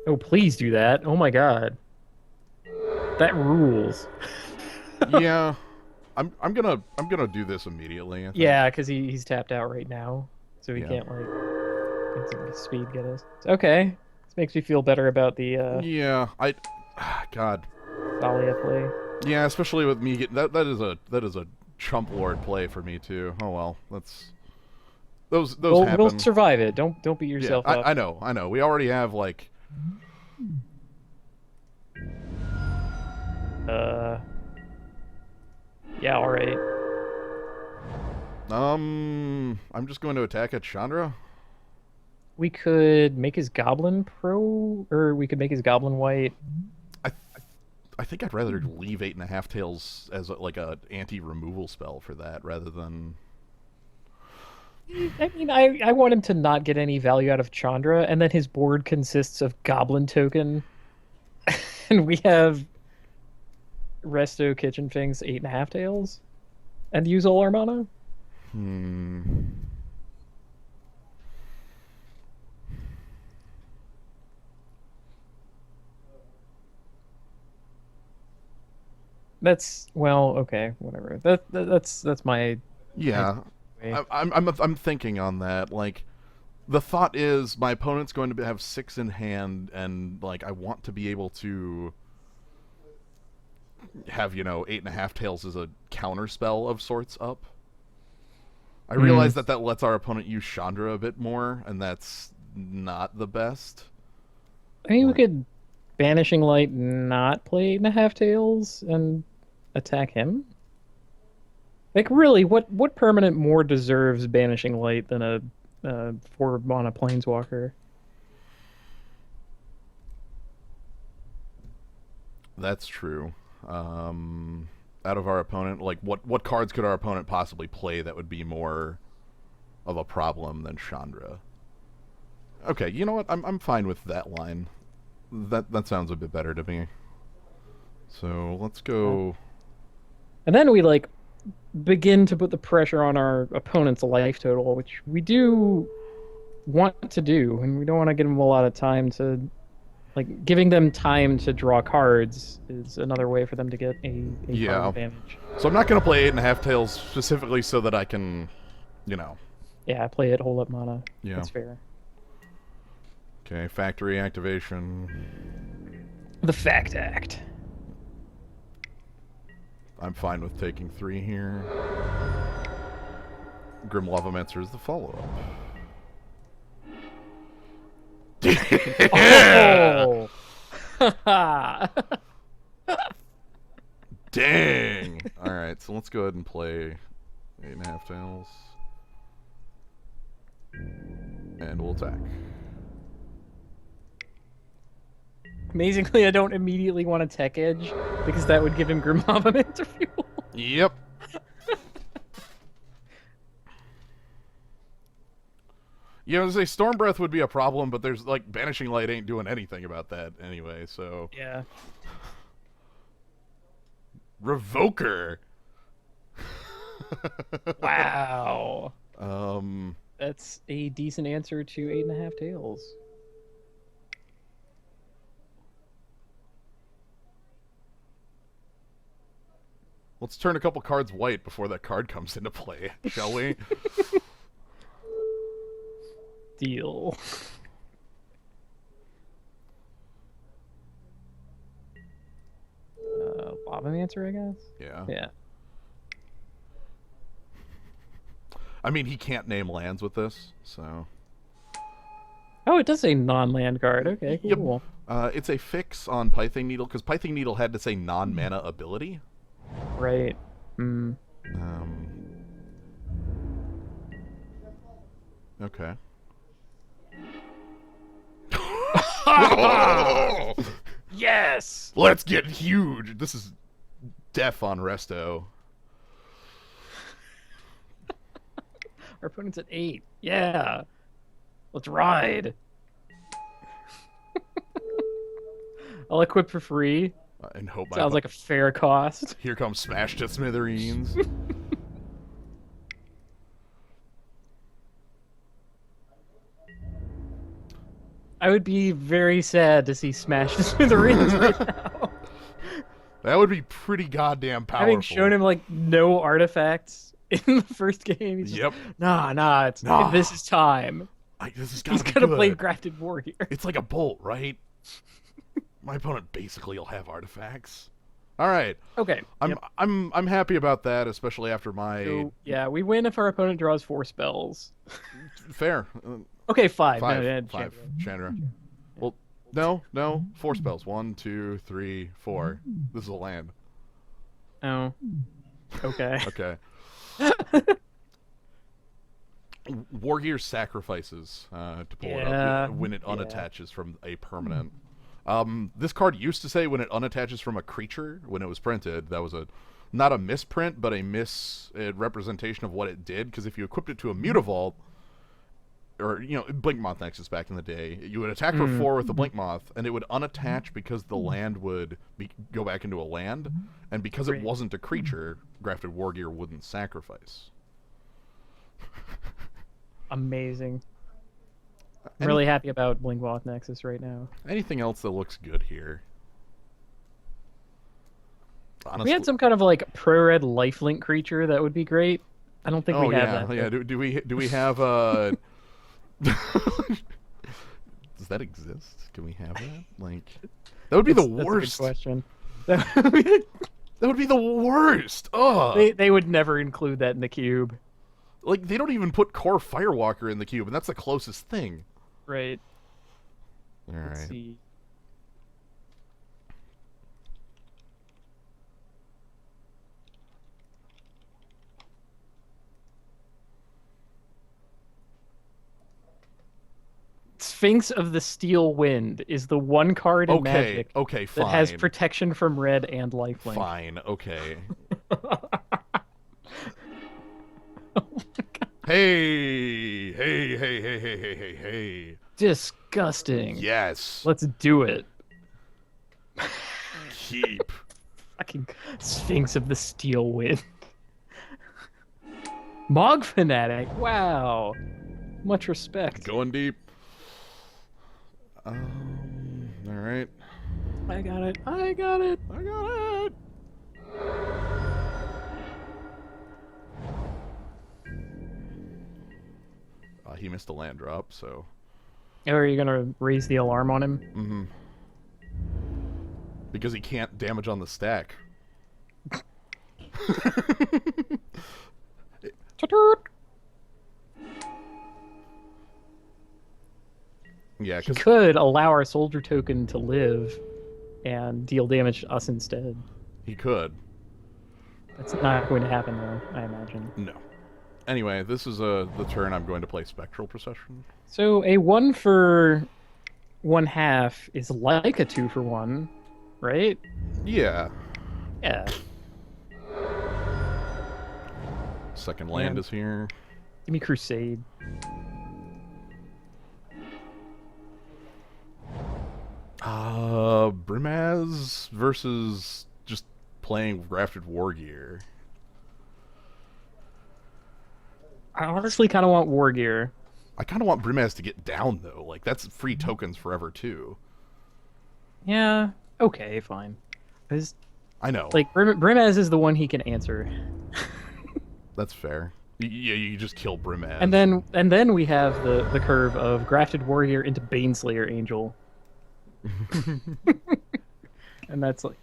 Oh, please do that. Oh my god. That rules. Yeah. I'm gonna do this immediately. I think. Yeah, because he's tapped out right now. So he can't, like, get some speed get us. Okay. This makes me feel better about the Yeah, God. Thalia play. Yeah, especially with me getting that is a chump lord play for me too. Oh well, that's those We'll happen. survive it. Don't beat Yeah, yourself up. I know. We already have like Uh, yeah, all right. I'm just going to attack at Chandra. We could make his goblin pro, or we could make his goblin white. I I think I'd rather leave 8.5 tails as like a anti-removal spell for that rather than. I mean, I want him to not get any value out of Chandra, and then his board consists of goblin token, and we have Resto Kitchen Finks 8.5 tails, and use all our mana. Hmm. That's okay, whatever. That's my Yeah, way. I'm thinking on that. Like, the thought is my opponent's going to have 6 in hand, and like I want to be able to have 8.5 tails as a counter spell of sorts up. I realize that lets our opponent use Chandra a bit more, and that's not the best. I mean, we could Banishing Light not play 8.5 tails and attack him. Like, really, what permanent more deserves Banishing Light than a 4 mana Planeswalker? That's true. Out of our opponent, like what cards could our opponent possibly play that would be more of a problem than Chandra? Okay, you know what? I'm fine with that line. That sounds a bit better to me. So let's go. And then we like begin to put the pressure on our opponent's life total, which we do want to do, and we don't want to give them a lot of time to like giving them time to draw cards is another way for them to get a card advantage. So I'm not going to play 8.5 tails specifically so that I can, Yeah, play it, hold up mana. Yeah. That's fair. Okay, factory activation. The Fact Act. I'm fine with taking 3 here. Grim Lavamancer is the follow-up. Oh! Dang! Alright, so let's go ahead and play 8.5 tails. And we'll attack. Amazingly, I don't immediately want a Tech Edge, because that would give him Grim Lavamancer fuel. Yep. You know, say Storm Breath would be a problem, but there's like Banishing Light ain't doing anything about that anyway, so. Yeah. Revoker. Wow. That's a decent answer to 8.5 tails. Let's turn a couple cards white before that card comes into play, shall we? Deal. Lavamancer, I guess? Yeah. Yeah. I mean, he can't name lands with this, so. Oh, it does say non-land card. Okay, cool. Yep. It's a fix on Pithing Needle, because Pithing Needle had to say non-mana ability. Right. Okay. Yes! Let's get huge! This is death on Resto. Our opponent's at 8. Yeah. Let's ride. I'll equip for free. And hope Sounds like a fair cost. Here comes Smash to Smithereens. I would be very sad to see Smash to Smithereens right now. That would be pretty goddamn powerful. Having shown him like no artifacts in the first game. He's Yep. Just, nah. This is time. He's gonna play Grafted Warrior. It's like a bolt, right? My opponent basically will have artifacts. All right. Okay. I'm happy about that, especially after my. So, yeah, we win if our opponent draws 4 spells. Fair. Okay, 5. Five. No, Five. Chandra. Chandra. Well, no. 4 spells. 1, 2, 3, 4. This is a land. Oh. Okay. Okay. Wargear sacrifices to pull it up when it unattaches from a permanent. This card used to say when it unattaches from a creature when it was printed. That was not a misprint, but a representation of what it did. Because if you equipped it to a Mutavault, or Blink Moth Nexus back in the day, you would attack for 4 with the Blink Moth, and it would unattach because the land would go back into a land, and because it wasn't a creature, Grafted Wargear wouldn't sacrifice. Amazing. I'm really happy about Blink Moth Nexus right now. Anything else that looks good here? Honestly, we had some kind of like pro-red lifelink creature that would be great. I don't think we have that. Yeah, do we have does that exist? Can we have that? Like, that would be the worst. That's a good question. That would be the worst. Oh, they would never include that in the cube. Like, they don't even put Core Firewalker in the cube, and that's the closest thing. Right. All right. Let's see. Sphinx of the Steel Wind is the one card in Magic fine. that has protection from red and lifelink. Fine, okay. Hey. Disgusting. Yes. Let's do it. Keep. Fucking Sphinx of the Steel Wind. Mog Fanatic. Wow. Much respect. Going deep. All right. I got it. He missed a land drop, so. Oh, are you gonna raise the alarm on him? Mm-hmm. Because he can't damage on the stack. Yeah, he could allow our soldier token to live and deal damage to us instead. He could. That's not going to happen, though, I imagine. No. Anyway, this is the turn I'm going to play Spectral Procession. So a 1 for 1/2 is like a 2 for 1, right? Yeah. Yeah. Second land is here. Give me Crusade. Brimaz versus just playing Grafted Wargear. I honestly kind of want Wargear. I kind of want Brimaz to get down, though. Like, that's free tokens forever, too. Yeah, okay, fine. I know. Like, Brimaz is the one he can answer. That's fair. Yeah, you just kill Brimaz. And then we have the curve of Grafted Warrior into Baneslayer Angel. And that's like...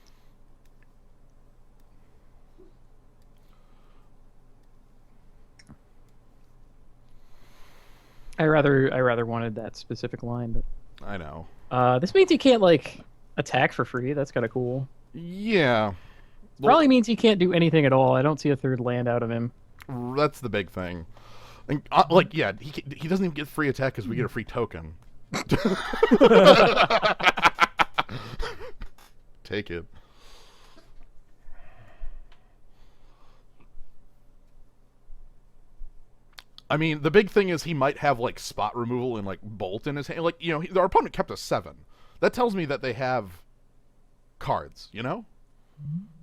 I rather wanted that specific line, but... I know. This means he can't, like, attack for free. That's kind of cool. Yeah. Probably means he can't do anything at all. I don't see a third land out of him. That's the big thing. And, like, yeah, he doesn't even get free attack because we get a free token. Take it. I mean, the big thing is he might have, like, spot removal and, like, bolt in his hand. Like, you know, our opponent kept a 7. That tells me that they have cards, you know?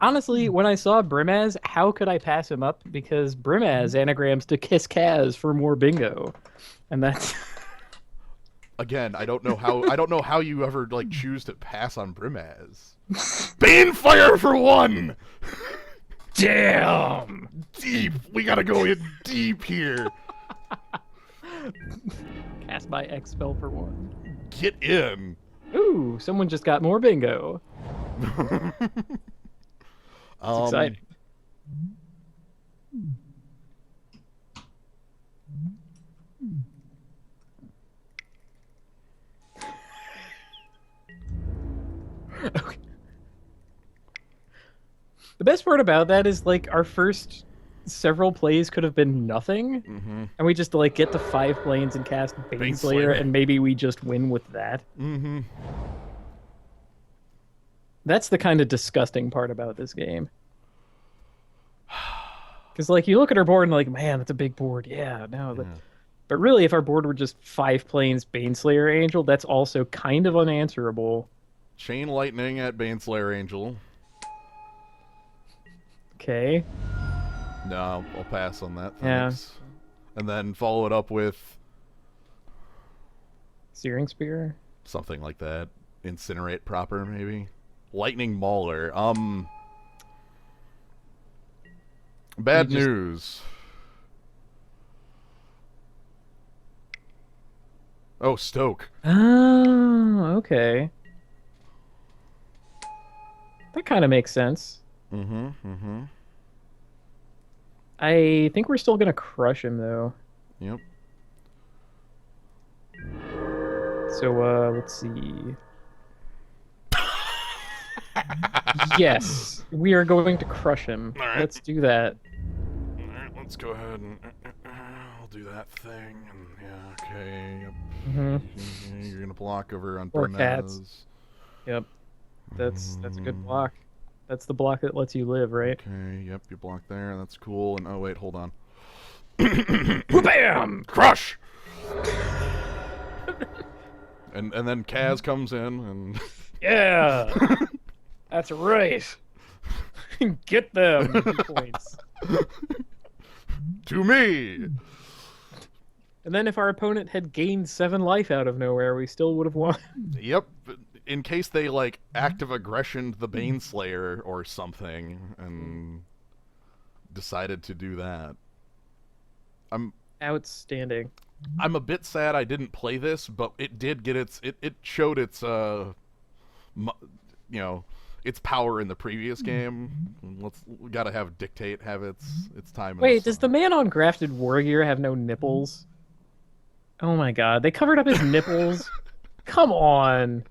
Honestly, when I saw Brimaz, how could I pass him up? Because Brimaz anagrams to Kiss Kaz for more bingo. And that's... Again, I don't know how you ever, like, choose to pass on Brimaz. Banefire for 1! Damn! Deep! We gotta go in deep here! Cast my X spell for 1. Get in! Ooh, someone just got more bingo. It's exciting. Okay. The best part about that is like our first several plays could have been nothing, and we just like get to 5 planes and cast Baneslayer, and maybe we just win with that. That's the kind of disgusting part about this game. Because like you look at our board and like, man, that's a big board. Yeah, no. But really, if our board were just 5 planes Baneslayer Angel, that's also kind of unanswerable. Chain Lightning at Baneslayer Angel. Okay. No, I'll pass on that. Thanks. Yeah. And then follow it up with Searing Spear? Something like that. Incinerate proper, maybe. Lightning Mauler. Bad news. Oh, Stoke. Oh, okay. That kind of makes sense. I think we're still gonna crush him, though. Yep. So, let's see. Yes, we are going to crush him. Right. Let's do that. Alright, let's go ahead and I'll do that thing. And yeah, okay. Yep. You're gonna block over on Cats. Yep. That's a good block. That's the block that lets you live, right? Okay, yep, you block there. That's cool. And oh wait, hold on. Bam! Crush! and then Kaz comes in and yeah! That's right. Get them 2 points. To me! And then if our opponent had gained 7 life out of nowhere, we still would have won. Yep. In case they, like, active aggressioned the Baneslayer or something and decided to do that. Outstanding. I'm a bit sad I didn't play this, but it did get it showed its, its power in the previous game. We gotta have Dictate have its time. Wait, does the man on Grafted War Gear have no nipples? Oh my god, they covered up his nipples? Come on.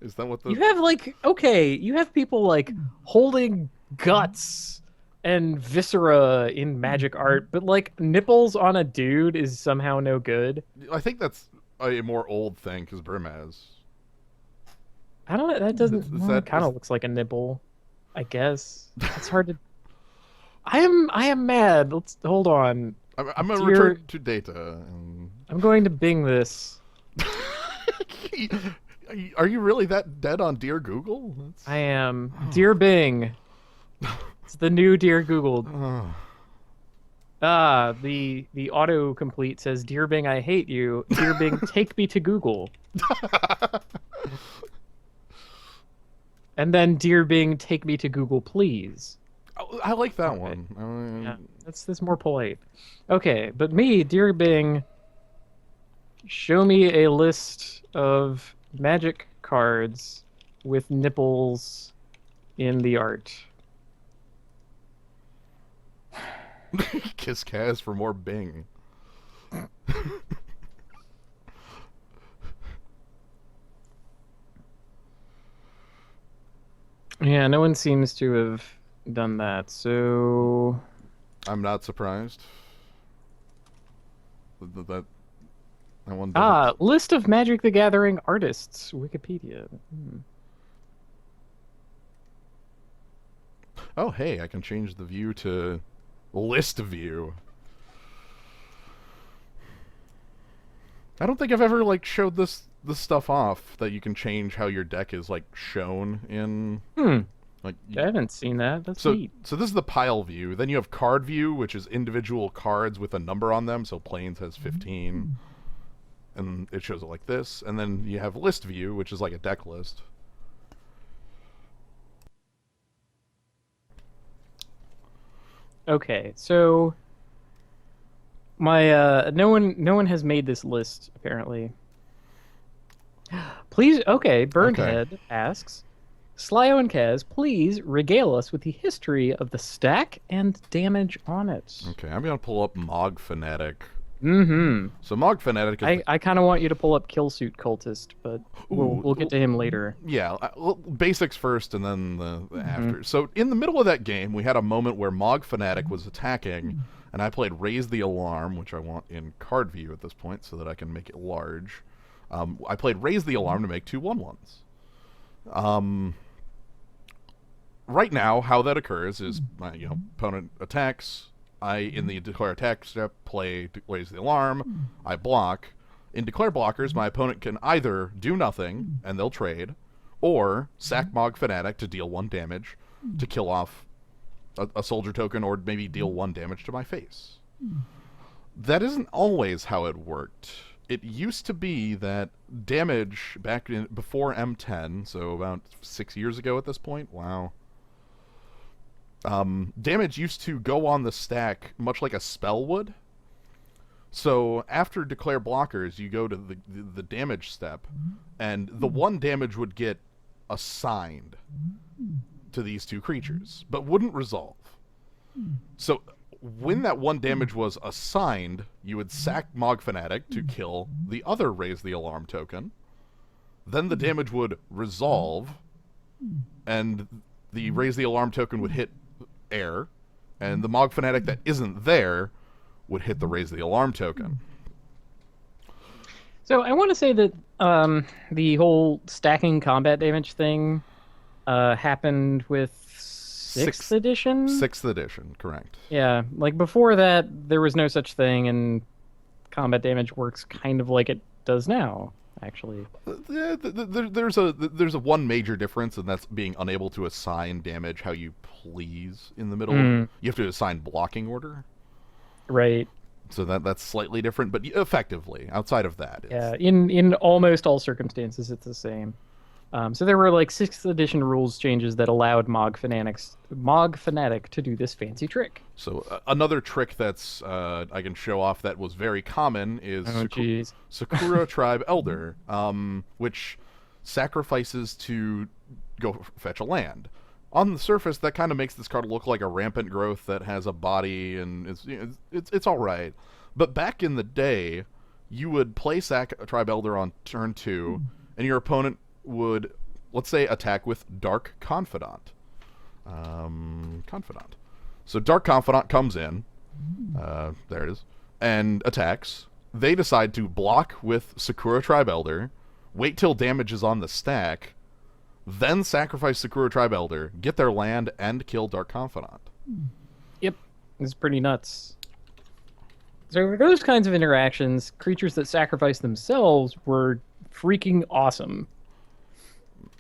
Is that what the... You have, like, okay, you have people, like, holding guts and viscera in magic art, but, like, nipples on a dude is somehow no good. I think that's a more old thing, because Brimaz. I don't know, that doesn't... That kind of looks like a nipple, I guess. It's hard to... I am mad. Let's... Hold on. I'm going to return to data. And... I'm going to Bing this. Are you really that dead on Dear Google? I am. Dear Bing. It's the new Dear Google. The autocomplete says, Dear Bing, I hate you. Dear Bing, take me to Google. And then, Dear Bing, take me to Google, please. I like that one. Yeah, that's more polite. Okay, but me, Dear Bing, show me a list of magic cards with nipples in the art. Kiss Kaz for more Bing. Yeah, no one seems to have done that, so... I'm not surprised. That one list of Magic the Gathering artists, Wikipedia. Oh, hey, I can change the view to list view. I don't think I've ever, like, showed this stuff off, that you can change how your deck is, like, shown in... Like, I haven't seen that. That's neat. So this is the pile view. Then you have card view, which is individual cards with a number on them. So Plains has 15. And it shows it like this. And then you have list view, which is like a deck list. Okay, so my no one has made this list apparently. Please, okay, Burnhead asks, Slyo and Kaz, please regale us with the history of the stack and damage on it. Okay, I'm gonna pull up Mog Fanatic. Mm-hmm. So Mog Fanatic is I kind of want you to pull up Killsuit Cultist, but we'll get to him later. Yeah, basics first and then the after. So in the middle of that game, we had a moment where Mog Fanatic was attacking, and I played Raise the Alarm, which I want in card view at this point so that I can make it large. I played Raise the Alarm to make 2 1/1s. Right now, how that occurs is my opponent attacks. I, in the declare attack step, play Raise the Alarm. I block. In declare blockers, my opponent can either do nothing, and they'll trade, or sack Mog Fanatic to deal 1 damage to kill off a soldier token, or maybe deal 1 damage to my face. That isn't always how it worked. It used to be that damage before M10, so about 6 years ago at this point. Wow. Damage used to go on the stack much like a spell would. So after declare blockers, you go to the damage step, and the 1 damage would get assigned to these 2 creatures, but wouldn't resolve. So when that 1 damage was assigned, you would sack Mog Fanatic to kill the other Raise the Alarm token. Then the damage would resolve, and the Raise the Alarm token would hit air, and the Mog Fanatic that isn't there would hit the Raise the Alarm token. So I want to say that the whole stacking combat damage thing happened with 6th edition? 6th edition, correct. Yeah, like before that, there was no such thing, and combat damage works kind of like it does now, actually. There's a one major difference, and that's being unable to assign damage how you please in the middle. You have to assign blocking order. Right. So that's slightly different, but effectively, outside of that, yeah, in almost all circumstances, it's the same. So there were like 6th edition rules changes that allowed Mog Fanatic to do this fancy trick. So another trick that's I can show off that was very common is Sakura Tribe Elder, which sacrifices to go fetch a land. On the surface, that kind of makes this card look like a rampant growth that has a body, and it's all right. But back in the day, you would play Tribe Elder on turn 2, and your opponent would, let's say, attack with Dark Confidant. So Dark Confidant comes in, there it is, and attacks. They decide to block with Sakura Tribe Elder, wait till damage is on the stack, then sacrifice Sakura Tribe Elder, get their land, and kill Dark Confidant. Yep, it's pretty nuts. So for those kinds of interactions, creatures that sacrifice themselves were freaking awesome.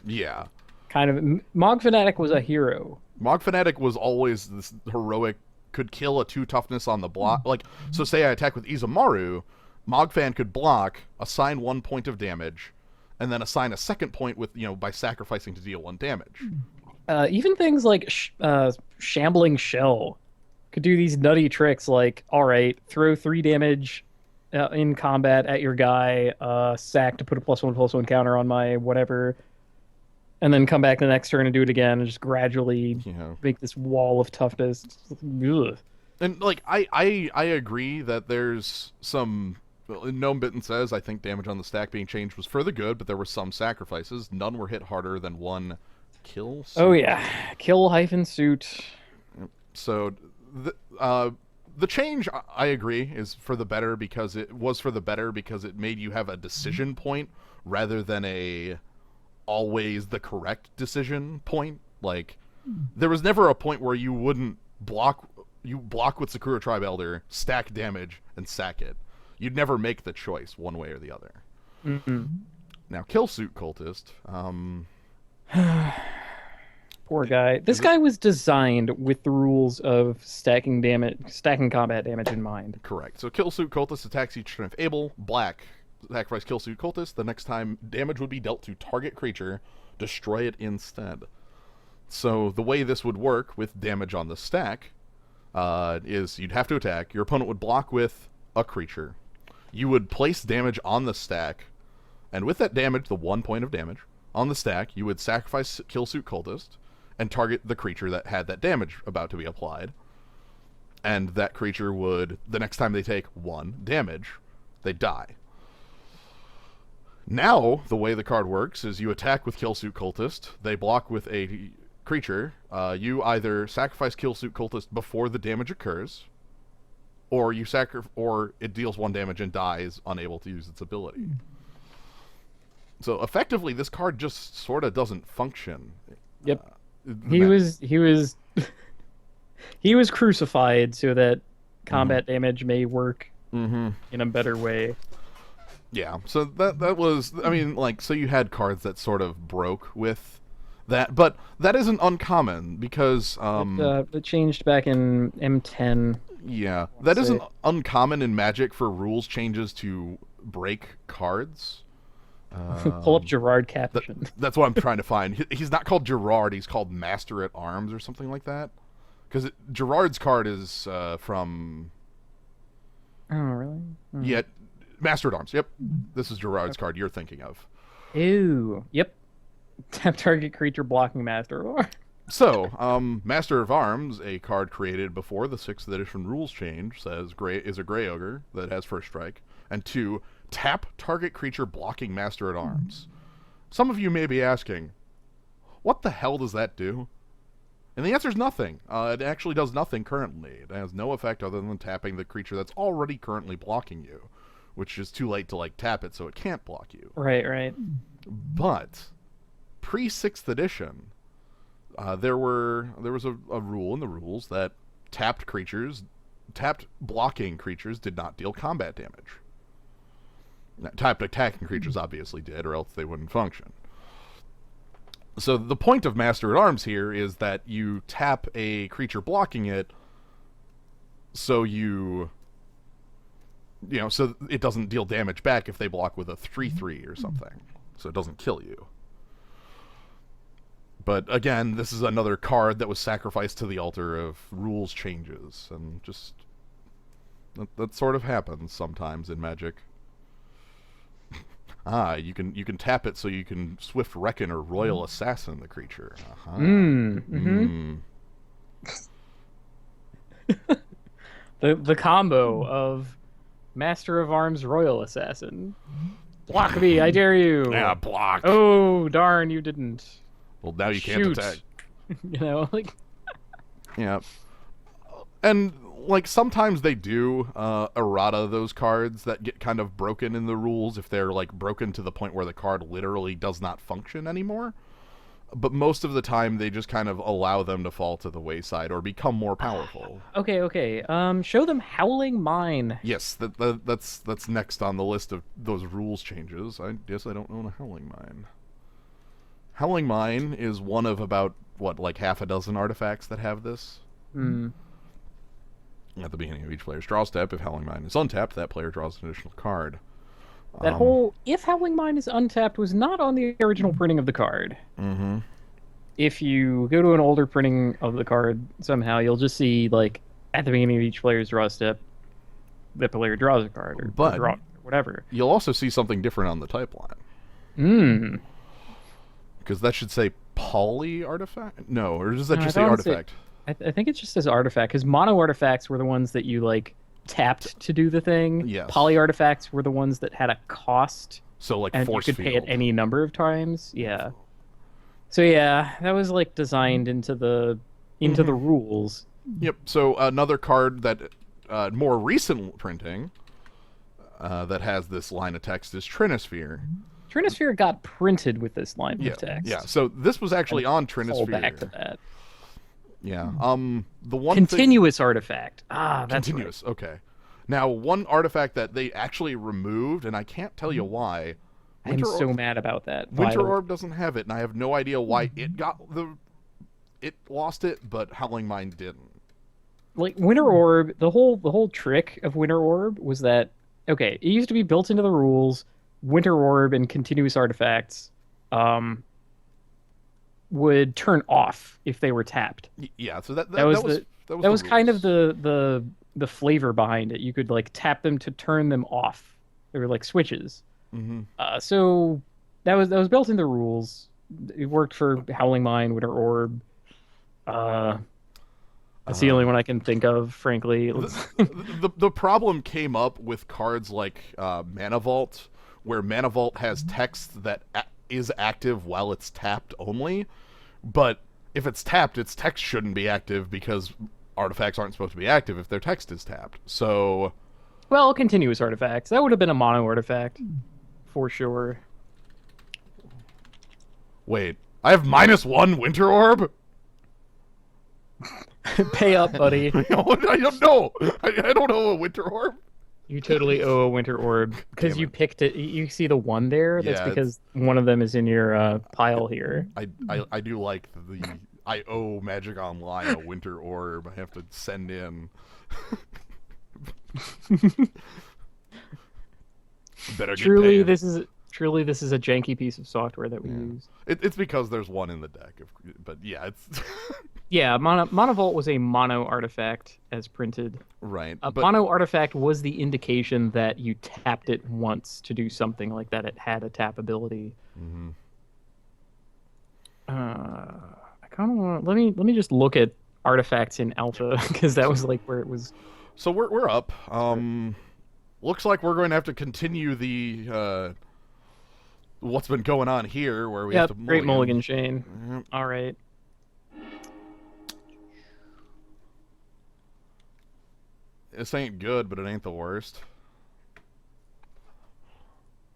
Yeah. Kind of. Mog Fanatic was a hero. Mog Fanatic was always this heroic, could kill a 2 toughness on the block. Like, so say I attack with Izumaru, Mog Fan could block, assign 1 point of damage, and then assign a 2nd point with, by sacrificing to deal 1 damage. Even things like Shambling Shell could do these nutty tricks like, all right, throw 3 damage in combat at your guy, sack to put a +1/+1 counter on my whatever, and then come back the next turn and do it again, and just gradually make this wall of toughness. Ugh. And like I agree that there's some. Gnome Bitten says, I think damage on the stack being changed was for the good, but there were some sacrifices. None were hit harder than 1 kill suit. Oh yeah, kill-suit. So the change, I agree, is for the better because it made you have a decision point rather than a always the correct decision point. Like, there was never a point where you wouldn't block with Sakura Tribe Elder, stack damage, and sack it. You'd never make the choice one way or the other. Now, Killsuit Cultist. Poor guy. This guy was designed with the rules of stacking combat damage in mind. Correct. So Killsuit Cultist attacks each turn if able. Black. Sacrifice Killsuit Cultist. The next time damage would be dealt to target creature, destroy it instead. So the way this would work with damage on the stack is you'd have to attack. Your opponent would block with a creature. You would place damage on the stack, and with that damage, the 1 point of damage, on the stack, you would sacrifice Killsuit Cultist and target the creature that had that damage about to be applied. And that creature would, the next time they take 1 damage, they die. Now, the way the card works is you attack with Killsuit Cultist, they block with a creature, you either sacrifice Killsuit Cultist before the damage occurs, or or it deals 1 damage and dies, unable to use its ability. So effectively, this card just sort of doesn't function. Yep. He was he was crucified so that combat damage may work in a better way. Yeah. So that was, I mean, like, so you had cards that sort of broke with that, but that isn't uncommon because it changed back in M10. Yeah, that isn't uncommon in Magic for rules changes to break cards. Pull up Gerard caption. That's what I'm trying to find. He's not called Gerard. He's called Master at Arms or something like that. Because Gerard's card is from... Oh, really? Yeah, Master at Arms. Yep. This is Gerard's card you're thinking of. Ew. Yep. Tap target creature blocking Master of Arms. So, Master of Arms, a card created before the 6th edition rules change, is a Grey Ogre that has first strike. And 2, tap target creature blocking Master at Arms. Some of you may be asking, what the hell does that do? And the answer is nothing. It actually does nothing currently. It has no effect other than tapping the creature that's already currently blocking you, which is too late to, like, tap it so it can't block you. Right. But, pre-6th edition, there was a rule in the rules that tapped blocking creatures did not deal combat damage. Now, tapped attacking creatures obviously did, or else they wouldn't function. So the point of Master at Arms here is that you tap a creature blocking it, so so it doesn't deal damage back if they block with a 3/3 or something. So it doesn't kill you. But again, this is another card that was sacrificed to the altar of rules changes, and just that sort of happens sometimes in Magic. You can tap it so you can Swift Reckon or Royal Assassin the creature. The combo of Master of Arms Royal Assassin. Block me, I dare you. Yeah, block. Oh, darn, you didn't. Well, now you can't attack. Like... Yeah. And, like, sometimes they do errata those cards that get kind of broken in the rules if they're, like, broken to the point where the card literally does not function anymore. But most of the time, they just kind of allow them to fall to the wayside or become more powerful. Okay. Show them Howling Mine. Yes, that's next on the list of those rules changes. I guess I don't own a Howling Mine. Howling Mine is one of about, like half a dozen artifacts that have this. At the beginning of each player's draw step, if Howling Mine is untapped, that player draws an additional card. That whole if Howling Mine is untapped was not on the original printing of the card. If you go to an older printing of the card, somehow you'll just see, like, at the beginning of each player's draw step, the player draws a card, or whatever. You'll also see something different on the type line. Because that should say poly artifact? No, or does that just say artifact? I think it just says artifact, because mono artifacts were the ones that you, like, tapped to do the thing. Yes. Poly artifacts were the ones that had a cost. So, like, and force you could field. pay it any number of times. Yeah. So yeah, that was, like, designed into the rules. Yep. So another card that more recent printing that has this line of text is Trinisphere. Trinisphere got printed with this line of text. Yeah. So this was actually on Trinisphere. Back to that. Yeah. The one continuous artifact. That's continuous. Right. Okay. Now, one artifact that they actually removed, and I can't tell you why. I'm so mad about that. Winter Orb doesn't have it, and I have no idea why it lost it, but Howling Mine didn't. Like, Winter Orb, the whole trick of Winter Orb was that, okay, it used to be built into the rules. Winter Orb and continuous artifacts would turn off if they were tapped. Yeah, so that was kind of the flavor behind it. You could, like, tap them to turn them off. They were like switches. So that was built into rules. It worked for Howling Mine, Winter Orb. Uh, that's the only one I can think of, frankly. The problem came up with cards like Mana Vault, where Mana Vault has text that is active while it's tapped only, but if it's tapped, its text shouldn't be active because artifacts aren't supposed to be active if their text is tapped. So, Well, continuous artifacts. That would have been a mono artifact, for sure. wait, I have -1 Winter Orb? Pay up, buddy. I don't know. I don't know a Winter Orb. You totally owe a Winter Orb because you picked it. You see the one there? That's Yeah, because one of them is in your pile here. I do like the... I owe Magic Online a Winter Orb. I have to send in. Better get Truly, paid. this is a janky piece of software that we use. It's because there's one in the deck. But yeah, it's... Yeah, Monovolt was a mono artifact as printed. Right. A but mono artifact was the indication that you tapped it once to do something like that. It had a tap ability. Mm-hmm. I kind of want. Let me just look at artifacts in alpha because that was like where it was. So we're up. Looks like we're going to have to continue the what's been going on here, where we have to Great Mulligan Shane. Yep. All right. This ain't good, but it ain't the worst.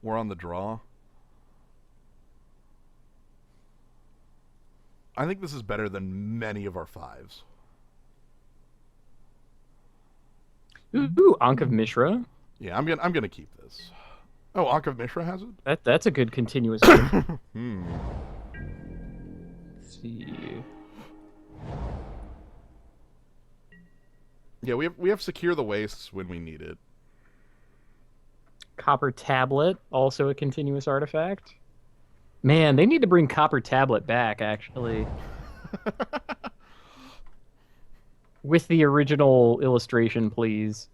We're on the draw. I think this is better than many of our 5s. Ooh, Ankh of Mishra. Yeah, I'm gonna keep this. Oh, Ankh of Mishra has it? That's a good continuous. Let's see. Yeah, we have Secure the Wastes when we need it. Copper Tablet, also a continuous artifact. Man, they need to bring Copper Tablet back, actually. With the original illustration, please.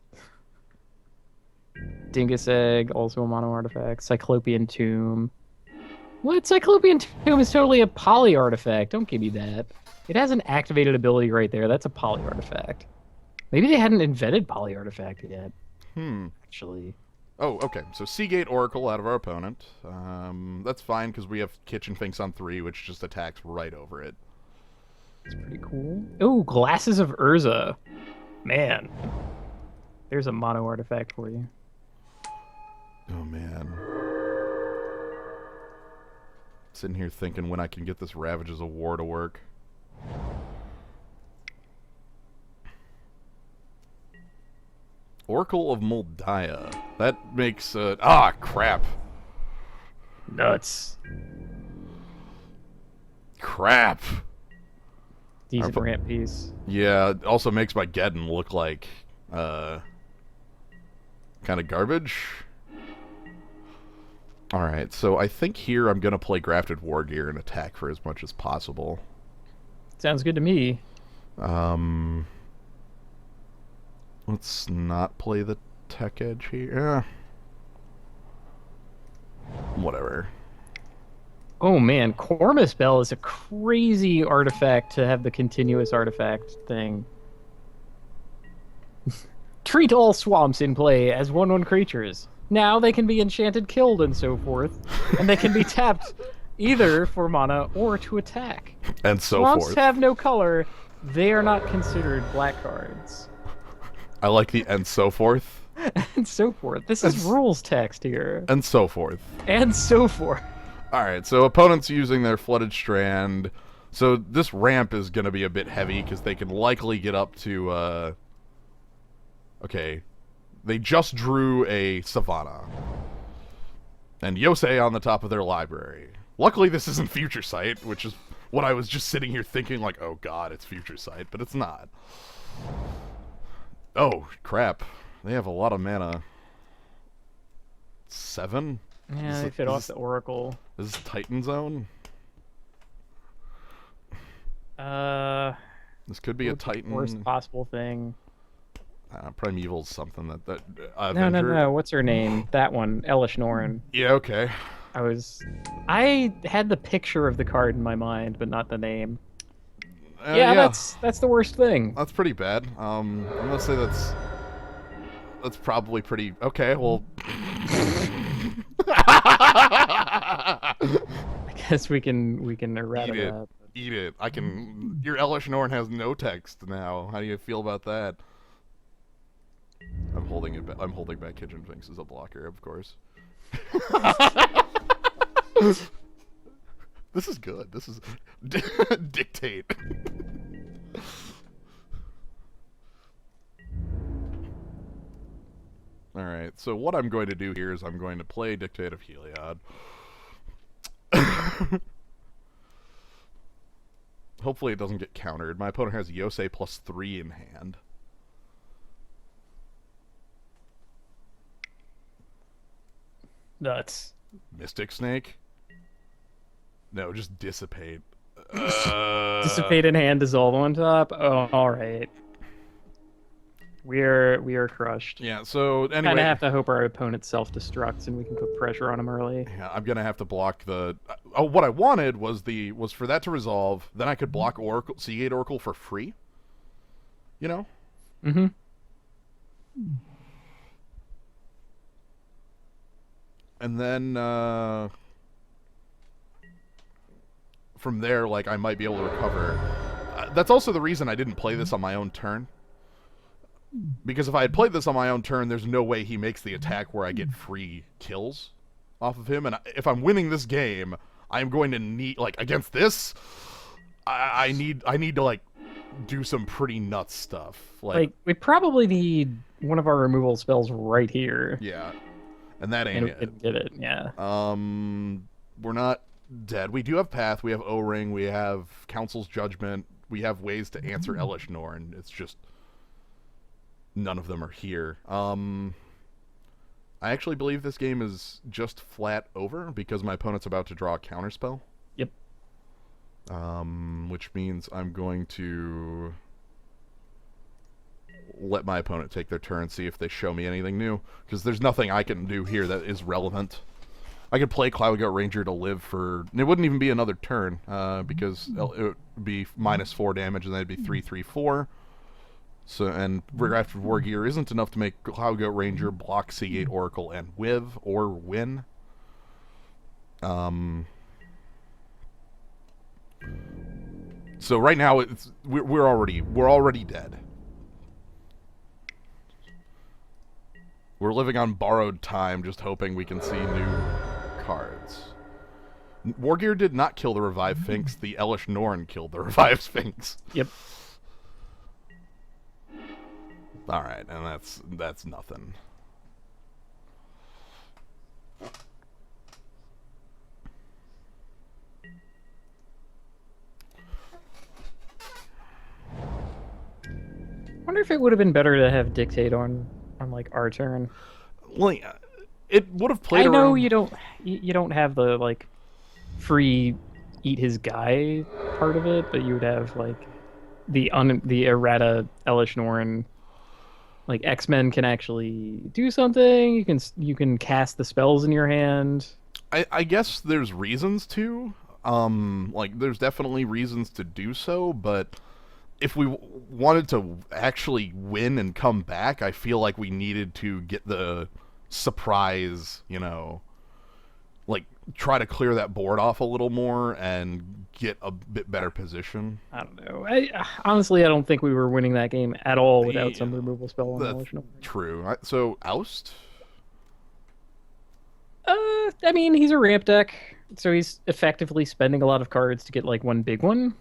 Dingus Egg, also a mono artifact. Cyclopean Tomb. What? Cyclopean Tomb is totally a poly artifact. Don't give me that. It has an activated ability right there. That's a poly artifact. Maybe they hadn't invented poly artifact yet. Actually. Oh, okay. So Seagate Oracle out of our opponent. That's fine because we have Kitchen Finks on 3, which just attacks right over it. It's pretty cool. Oh, Glasses of Urza. Man. There's a mono artifact for you. Oh, man. Sitting here thinking when I can get this Ravages of War to work. Oracle of Moldiah. That makes... crap. Nuts. Crap. Decent ramp piece. Yeah, it also makes my Geddon look like... kind of garbage. Alright, so I think here I'm going to play Grafted War Gear and attack for as much as possible. Sounds good to me. Let's not play the Tech Edge here. Whatever. Oh man, Cormus Bell is a crazy artifact to have the continuous artifact thing. Treat all swamps in play as 1/1 creatures. Now they can be enchanted, killed, and so forth, and they can be tapped either for mana or to attack. And so Swamps forth. have no color. They are not considered black cards. I like the and so forth. And so forth. This is rules text here. And so forth. And so forth. Alright, so opponents using their Flooded Strand. So this ramp is going to be a bit heavy because they can likely get up to... Okay. They just drew a Savannah. And Yosei on the top of their library. Luckily this isn't Future Sight, which is what I was just sitting here thinking like, oh god, it's Future Sight, but it's not. Oh, crap. They have a lot of mana. 7? Yeah, they fit off the Oracle. Is this Titan Zone? This could be a Titan. Worst possible thing. Primeval's something that No. What's her name? That one, Elish Norn. Yeah, okay. I had the picture of the card in my mind, but not the name. Yeah, Yeah, that's the worst thing. that's pretty bad. I'm gonna say that's probably pretty okay. Well, I guess we can errata eat it, that. eat it. I can. Your Elish Norn has no text now. How do you feel about that? I'm holding it. I'm holding back Kitchen Finks as a blocker, of course. This is good. This is dictate. Alright, so what I'm going to do here is I'm going to play Dictate of Heliod. Hopefully it doesn't get countered. My opponent has Yosei +3 in hand. Nuts. Mystic Snake? No, just Dissipate. Dissipate in hand, dissolve on top. Oh, all right. We are crushed. Yeah, so anyway, Kind of have to hope our opponent self-destructs and we can put pressure on him early. yeah, I'm gonna have to block the. Oh, what I wanted was for that to resolve. Then I could block Oracle, Seagate Oracle for free. You know. Mm-hmm. And then from there, like I might be able to recover. That's also the reason I didn't play this on my own turn. Because if I had played this on my own turn, there's no way he makes the attack where I get free kills off of him. And if I'm winning this game, I'm going to need, like, against this, I need to, like, do some pretty nuts stuff. Like we probably need one of our removal spells right here. Yeah. And that ain't it. And get it, yeah. We're not dead. We do have Path, we have O-Ring, we have Council's Judgment, we have ways to answer Elish Norn. It's just none of them are here. I actually believe this game is just flat over because my opponent's about to draw a counterspell. Yep. Which means I'm going to let my opponent take their turn, see if they show me anything new. Because there's nothing I can do here that is relevant. I could play Cloud Goat Ranger to live for... It wouldn't even be another turn, because it would be -4 damage, and then it'd be 3/3/4. So, and Regrafted War Gear isn't enough to make Cloud Goat Ranger block Seagate Oracle and Wiv or win. So right now we're already dead. We're living on borrowed time, just hoping we can see new cards. War Gear did not kill the Revived Sphinx. The Elish Norn killed the Revived Sphinx. Yep. All right, and that's nothing. I wonder if it would have been better to have Dictate on like our turn. Well, yeah, it would have played. I know around... you don't have the like free eat his guy part of it, but you would have like the errata Elish Norn. Like X-Men can actually do something. You can cast the spells in your hand. I guess there's reasons to. Like there's definitely reasons to do so, but if we wanted to actually win and come back, I feel like we needed to get the surprise, you know, like try to clear that board off a little more and get a bit better position. I don't know. Honestly, I don't think we were winning that game at all without some removal spell on That's true. So Oust? I mean, he's a ramp deck, so he's effectively spending a lot of cards to get like one big one.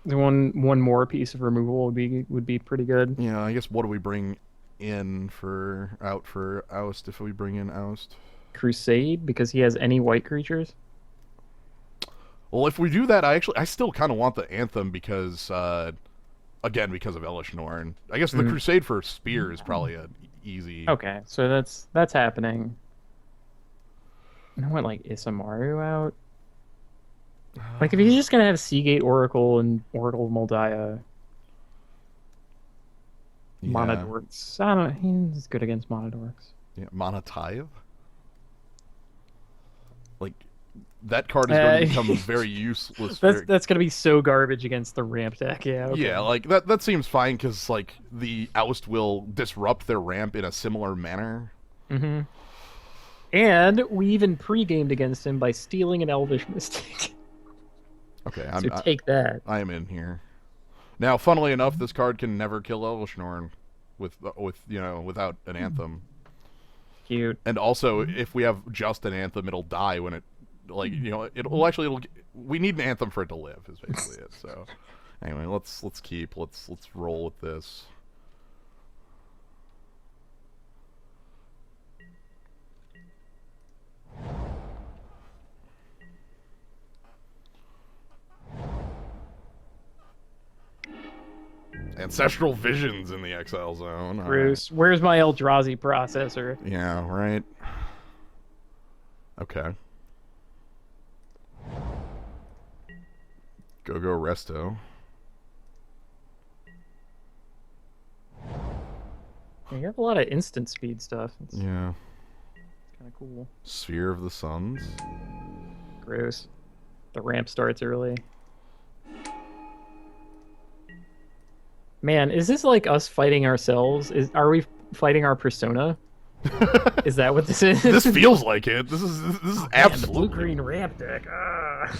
The one more piece of removal would be pretty good. Yeah, I guess what do we bring in for Oust if we bring in Oust? Crusade, because he has any white creatures. Well, if we do that, I still kind of want the Anthem because, again, because of Elish Norn. I guess the Crusade for Spear is probably an easy... Okay, so that's happening. And I want, like, Isamaru out. Like, if he's just going to have Seagate Oracle and Oracle Moldiah... Yeah. Monodorks. I don't know. He's good against Monodorks. Yeah, Monotive? that card is going to become very useless. That's going to be so garbage against the ramp deck. Yeah. Okay. Yeah, like that seems fine because like the oust will disrupt their ramp in a similar manner. Mm-hmm. And we even pre-gamed against him by stealing an Elvish Mystic. Okay, so take that. I am in here. Now, funnily enough, this card can never kill Elishnorn without an Anthem. Cute. And also, if we have just an Anthem, it'll die when it, like, we need an Anthem for it to live, is basically it. So, anyway, let's roll with this. Ancestral Visions in the Exile Zone. Bruce, right. Where's my Eldrazi processor? Yeah, right. Okay. Go Resto. You have a lot of instant speed stuff. Yeah. It's kind of cool. Sphere of the Suns. Gross. The ramp starts early. Man, is this like us fighting ourselves? Are we fighting our persona? Is that what this is? This feels like it. This is absolutely the blue-green ramp deck. Ah.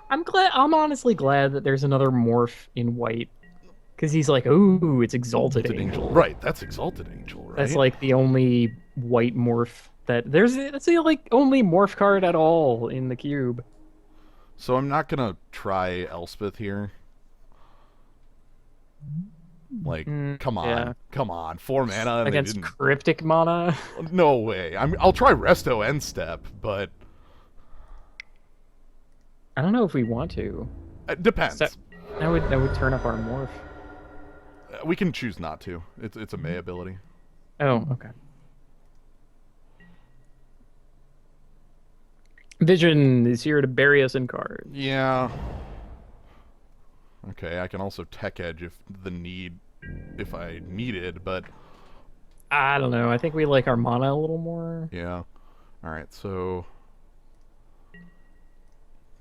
I'm honestly glad that there's another morph in white. Because he's like, ooh, it's Exalted Angel. Right, that's Exalted Angel, right? That's like the only white morph that's the like only morph card at all in the cube. So I'm not gonna try Elspeth here. Like, come on, 4 mana against cryptic mana. No way. I'll try Resto and Step, but I don't know if we want to. It depends. That would turn up our morph. We can choose not to. It's a May ability. Oh, okay. Vision is here to bury us in cards. Yeah. Okay, I can also Tech Edge if I needed, but I don't know. I think we like our mana a little more. Yeah. All right, so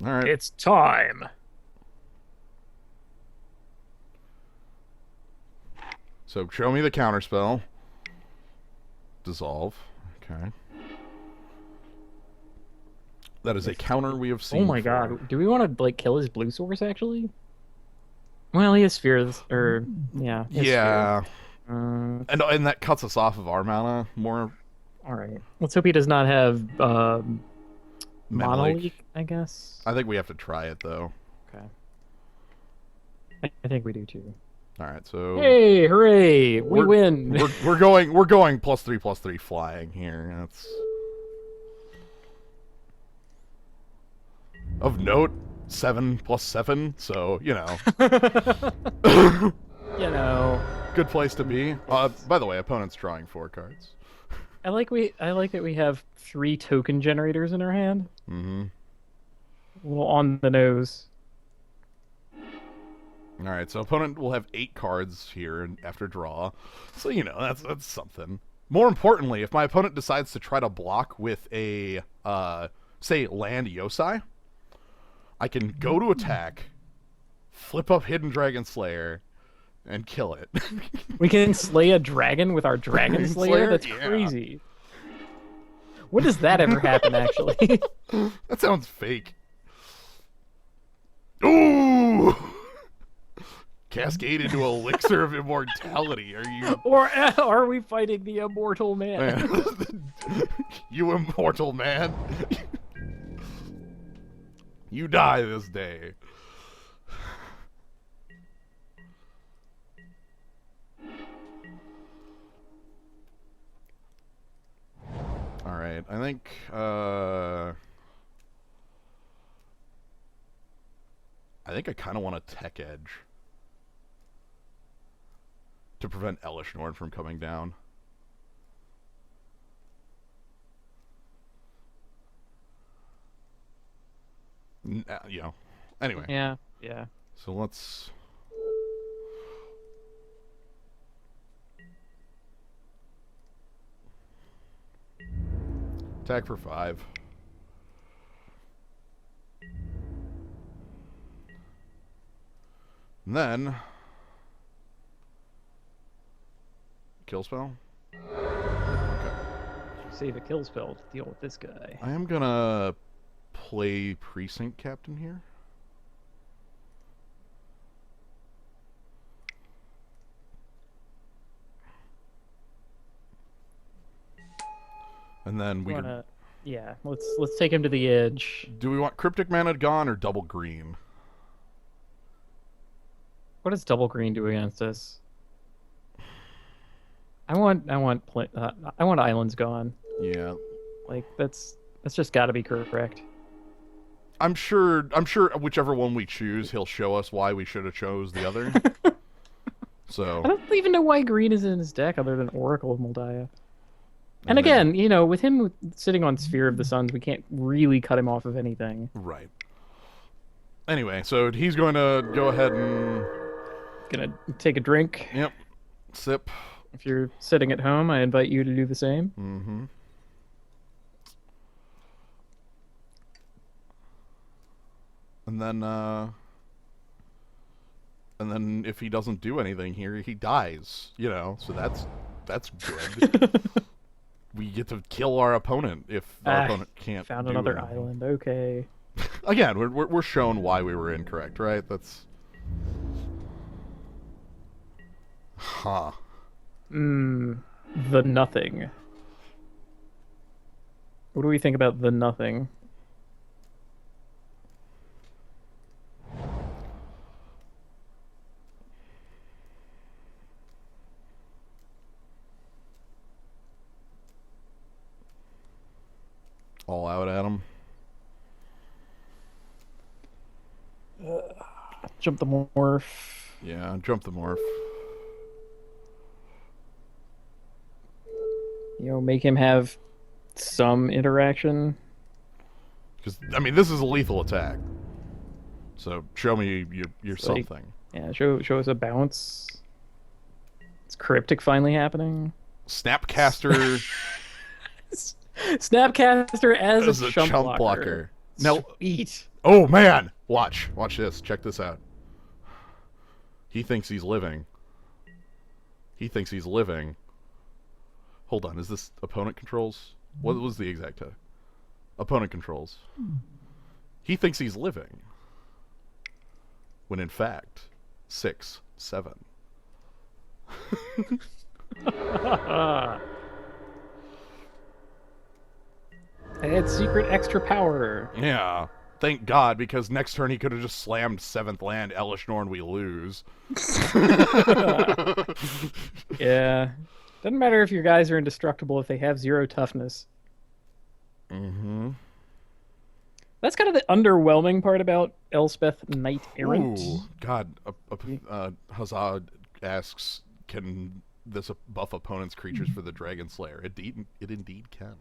all right. It's time. So show me the counterspell. Dissolve. Okay. That is a counter we have seen. Oh my god. Do we want to like kill his blue source actually? Well, he has spheres, or yeah. Yeah. And that cuts us off of our mana more. All right. Let's hope he does not have mana leak, I guess. I think we have to try it though. Okay. I think we do too. All right, so hey, hooray! We win. We're going +3/+3 flying here. That's of note 7+7. So you know, good place to be. By the way, opponent's drawing 4 cards. I like that we have 3 token generators in our hand. Mm-hmm. A little on the nose. All right, so opponent will have 8 cards here after draw, so you know that's something. More importantly, if my opponent decides to try to block with a say land Yosai, I can go to attack, flip up Hidden Dragon Slayer, and kill it. We can slay a dragon with our Dragon Slayer? That's crazy. When does that ever happen, actually? That sounds fake. Ooh! Cascade into Elixir of Immortality. Are you? Or are we fighting the immortal man? You immortal man. You die this day. All right, I think I kind of want a Tech Edge to prevent Elishnorn from coming down. You know. Anyway. Yeah. So let's. attack for 5. And then kill spell. Okay. Save a kill spell to deal with this guy. I am gonna play Precinct Captain here. And then we yeah, let's take him to the edge. Do we want Cryptic Mana gone or double green? What does double green do against us? I want islands gone. Yeah. Like that's just got to be correct. I'm sure whichever one we choose, he'll show us why we should have chose the other. So I don't even know why green is in his deck other than Oracle of Moldiah. And again, you know, with him sitting on Sphere of the Suns, we can't really cut him off of anything. Right. Anyway, so he's going to go ahead and... Gonna take a drink. Yep. Sip. If you're sitting at home, I invite you to do the same. Mm-hmm. And then if he doesn't do anything here, he dies. You know, so that's good. We get to kill our opponent if our opponent can't. Found do another anything. island. Okay. Again, we're shown why we were incorrect, right? That's. Huh. The nothing. What do we think about the nothing? All out at him. Jump the morph. Yeah, jump the morph. You know, make him have some interaction. Because I mean, this is a lethal attack. So show me your something. Yeah, show us a bounce. It's cryptic finally happening. Snapcaster. Snapcaster as a chump blocker. Now, sweet. Oh man, watch this. Check this out. He thinks he's living. Hold on, is this opponent controls? What was the exact tag? Opponent controls. He thinks he's living. When in fact, 6, 7. I had secret extra power. Yeah. Thank God, because next turn he could have just slammed 7th land, Elishnorn, we lose. Yeah. Doesn't matter if your guys are indestructible if they have 0 toughness. Mm-hmm. That's kind of the underwhelming part about Elspeth Knight Errant. Ooh, God. Hazard asks, can this buff opponent's creatures for the Dragon Slayer? It indeed can.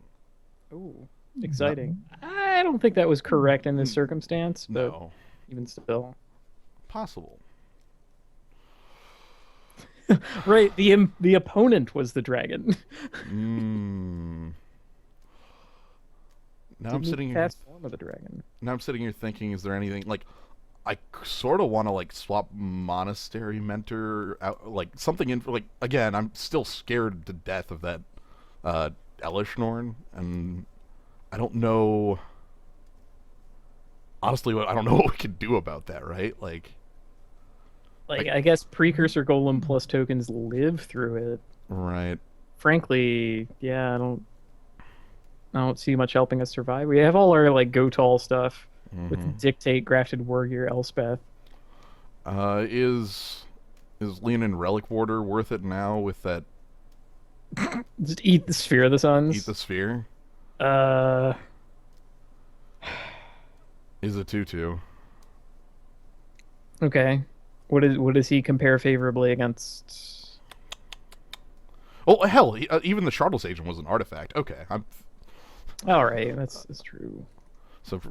Ooh. Exciting. No. I don't think that was correct in this circumstance, but no. Even still. Possible. Right, the opponent was the dragon. Now I'm sitting here. Form of the dragon. Now I'm sitting here thinking, is there anything like I sort of want to like swap Monastery Mentor out, like something in like again. I'm still scared to death of that Elishnorn, and I don't know. Honestly, I don't know what we can do about that, right? Like I guess Precursor Golem plus tokens live through it. Right. Frankly, yeah, I don't see much helping us survive. We have all our like go tall stuff with Dictate, Grafted Wargear, Elspeth. Is Leonin Relic Warder worth it now with that? Just eat the Sphere of the Suns. Eat the Sphere. Is a 2/2. Okay. What does he compare favorably against? Oh hell! Even the Shardless Agent was an artifact. Okay, I'm. All right, that's true. So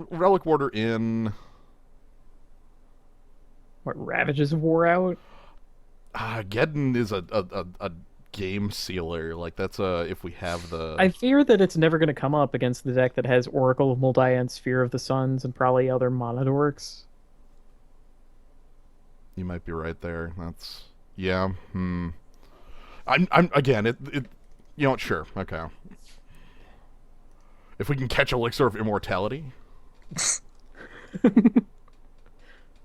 Relic Warder in. What, Ravages of War out? Gideon is a game sealer. Like, that's if we have the... I fear that it's never going to come up against the deck that has Oracle of Multi and Sphere of the Suns and probably other mono dorks. You might be right there. That's... Yeah, I'm again, it you know what, sure, okay. If we can catch Elixir of Immortality.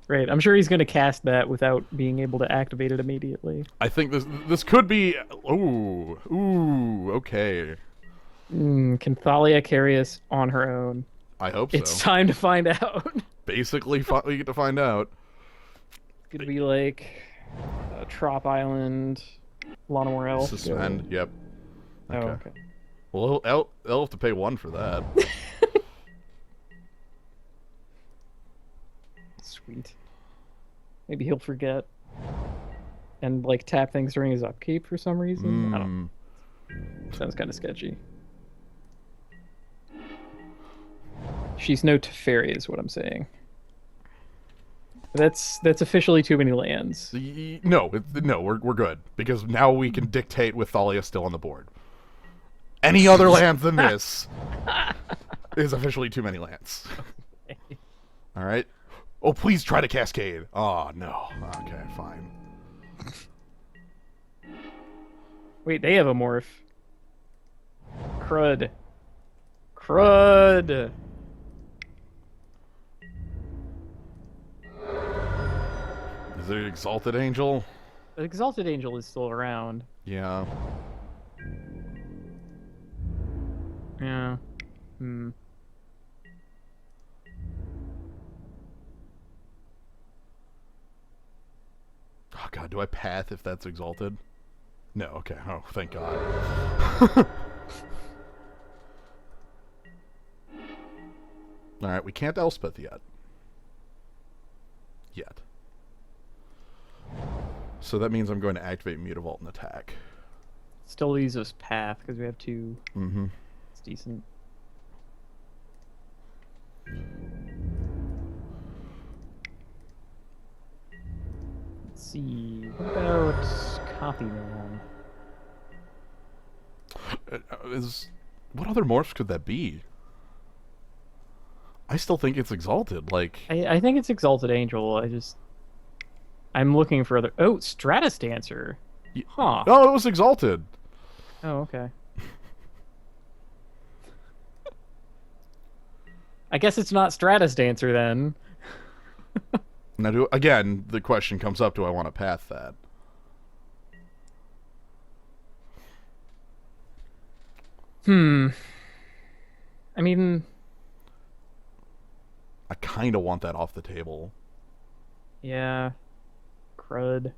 Right, I'm sure he's going to cast that without being able to activate it immediately. I think this could be... Ooh, okay. Can Thalia carry us on her own? I hope so. It's time to find out. Basically, we get to find out. Could be like Trop Island, Llanowar Elf. Suspend, yep. Okay. Oh, okay. Well, they'll have to pay 1 for that. Sweet. Maybe he'll forget and like tap things during his upkeep for some reason. I don't know. Sounds kind of sketchy. She's no Teferi is what I'm saying. That's officially too many lands. No, we're good because now we can dictate with Thalia still on the board. Any other lands than this is officially too many lands. Okay. All right. Oh, please try to cascade. Oh, no. Okay, fine. Wait, they have a morph. Crud. Crud! Is it Exalted Angel? The Exalted Angel is still around. Yeah. Yeah. Oh god, do I path if that's Exalted? No, okay. Oh, thank god. Alright, we can't Elspeth yet. So that means I'm going to activate Mutavault and attack. Still uses path because we have 2. Mm-hmm. It's decent. Let's see. What about Copy Man? What other morphs could that be? I still think it's Exalted. Like I think it's Exalted Angel. I'm looking for other. Oh, Stratus Dancer. Huh. No, it was Exalted. Oh, okay. I guess it's not Stratus Dancer then. Now, again, the question comes up: do I want to path that? I mean, I kind of want that off the table. Yeah. Crud.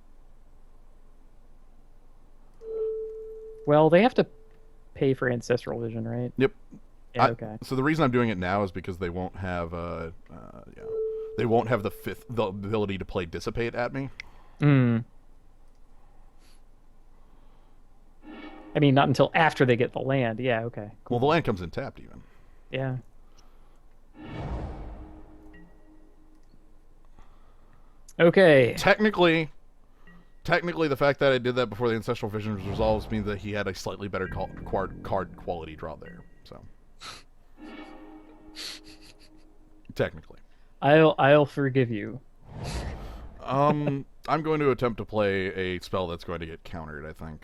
Well, they have to pay for Ancestral Vision, right? Yep. Yeah, okay. So the reason I'm doing it now is because they won't have they won't have the ability to play Dissipate at me. I mean, not until after they get the land. Yeah, okay. Cool. Well, the land comes in tapped even. Yeah. Okay. Technically, the fact that I did that before the Ancestral Vision was resolved means that he had a slightly better card quality draw there. So, technically, I'll forgive you. I'm going to attempt to play a spell that's going to get countered, I think.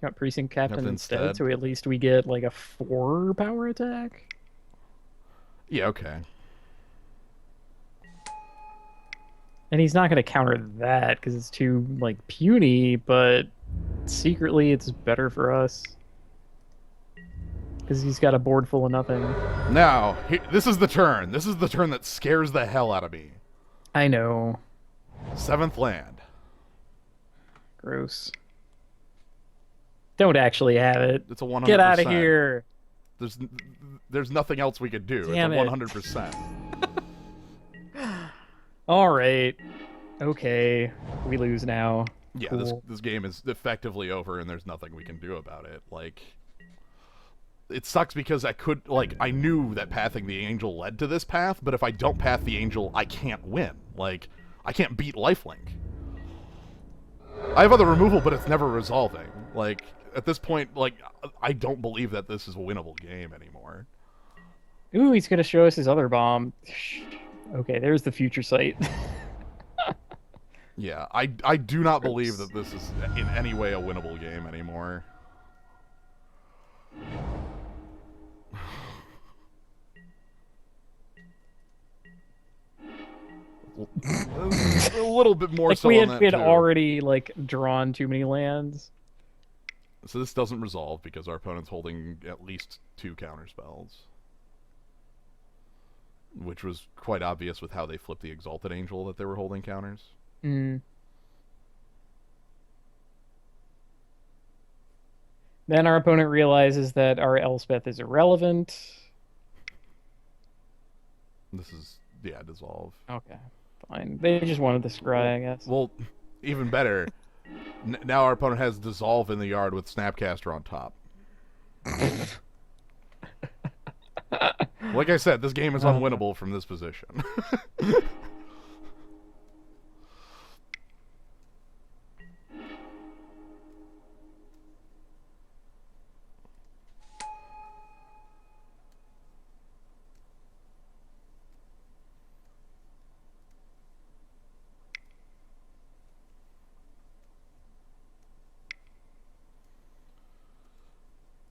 You want Precinct Captain instead, so at least we get like a 4 power attack? Yeah, okay. And he's not going to counter that because it's too like puny, but secretly it's better for us. Because he's got a board full of nothing. Now, this is the turn. This is the turn that scares the hell out of me. I know. 7th land. Gross. Don't actually have it. It's a 100%. Get out of here. There's nothing else we could do. Damn it's a 100%. All right. Okay. We lose now. Yeah, cool. this game is effectively over, and there's nothing we can do about it. Like, it sucks because I knew that pathing the angel led to this path, but if I don't path the angel, I can't win. Like, I can't beat lifelink. I have other removal, but it's never resolving. Like, at this point, like, I don't believe that this is a winnable game anymore. Ooh, he's gonna show us his other bomb. Okay, there's the future sight. Yeah, I do not believe that this is in any way a winnable game anymore. A little bit more like so we on that had too. already like drawn too many lands. So this doesn't resolve because our opponent's holding at least 2 counter spells. Which was quite obvious with how they flipped the Exalted Angel that they were holding counters. Mm. Then our opponent realizes that our Elspeth is irrelevant. This is, yeah, dissolve. Okay, fine. They just wanted the scry, I guess. Well, even better. Now our opponent has dissolve in the yard with Snapcaster on top. Like I said, this game is unwinnable from this position.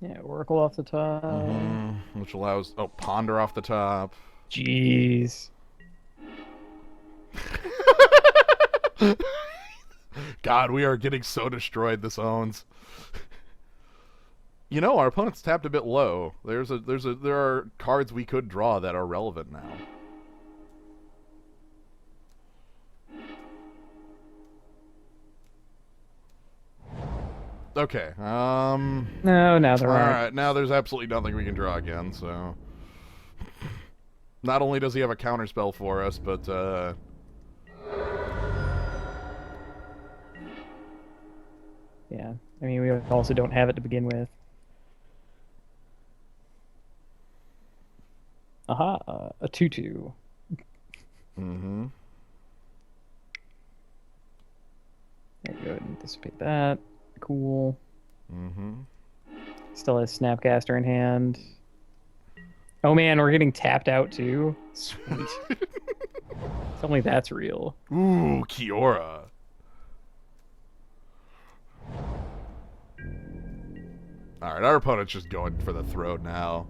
Yeah, Oracle off the top. Which allows... Oh, Ponder off the top. Jeez. God, we are getting so destroyed, this owns. You know, our opponent's tapped a bit low. There are cards we could draw that are relevant now. Okay, No, now there aren't. Alright, now there's absolutely nothing we can draw again, so... Not only does he have a counterspell for us, but, Yeah, I mean, we also don't have it to begin with. Aha, a 2/2. Mm-hmm. There you go, anticipate that. Cool. Mm-hmm. Still has Snapcaster in hand. Oh man, we're getting tapped out too. Sweet. Tell me that's real. Ooh, Kiora. Alright, our opponent's just going for the throat now.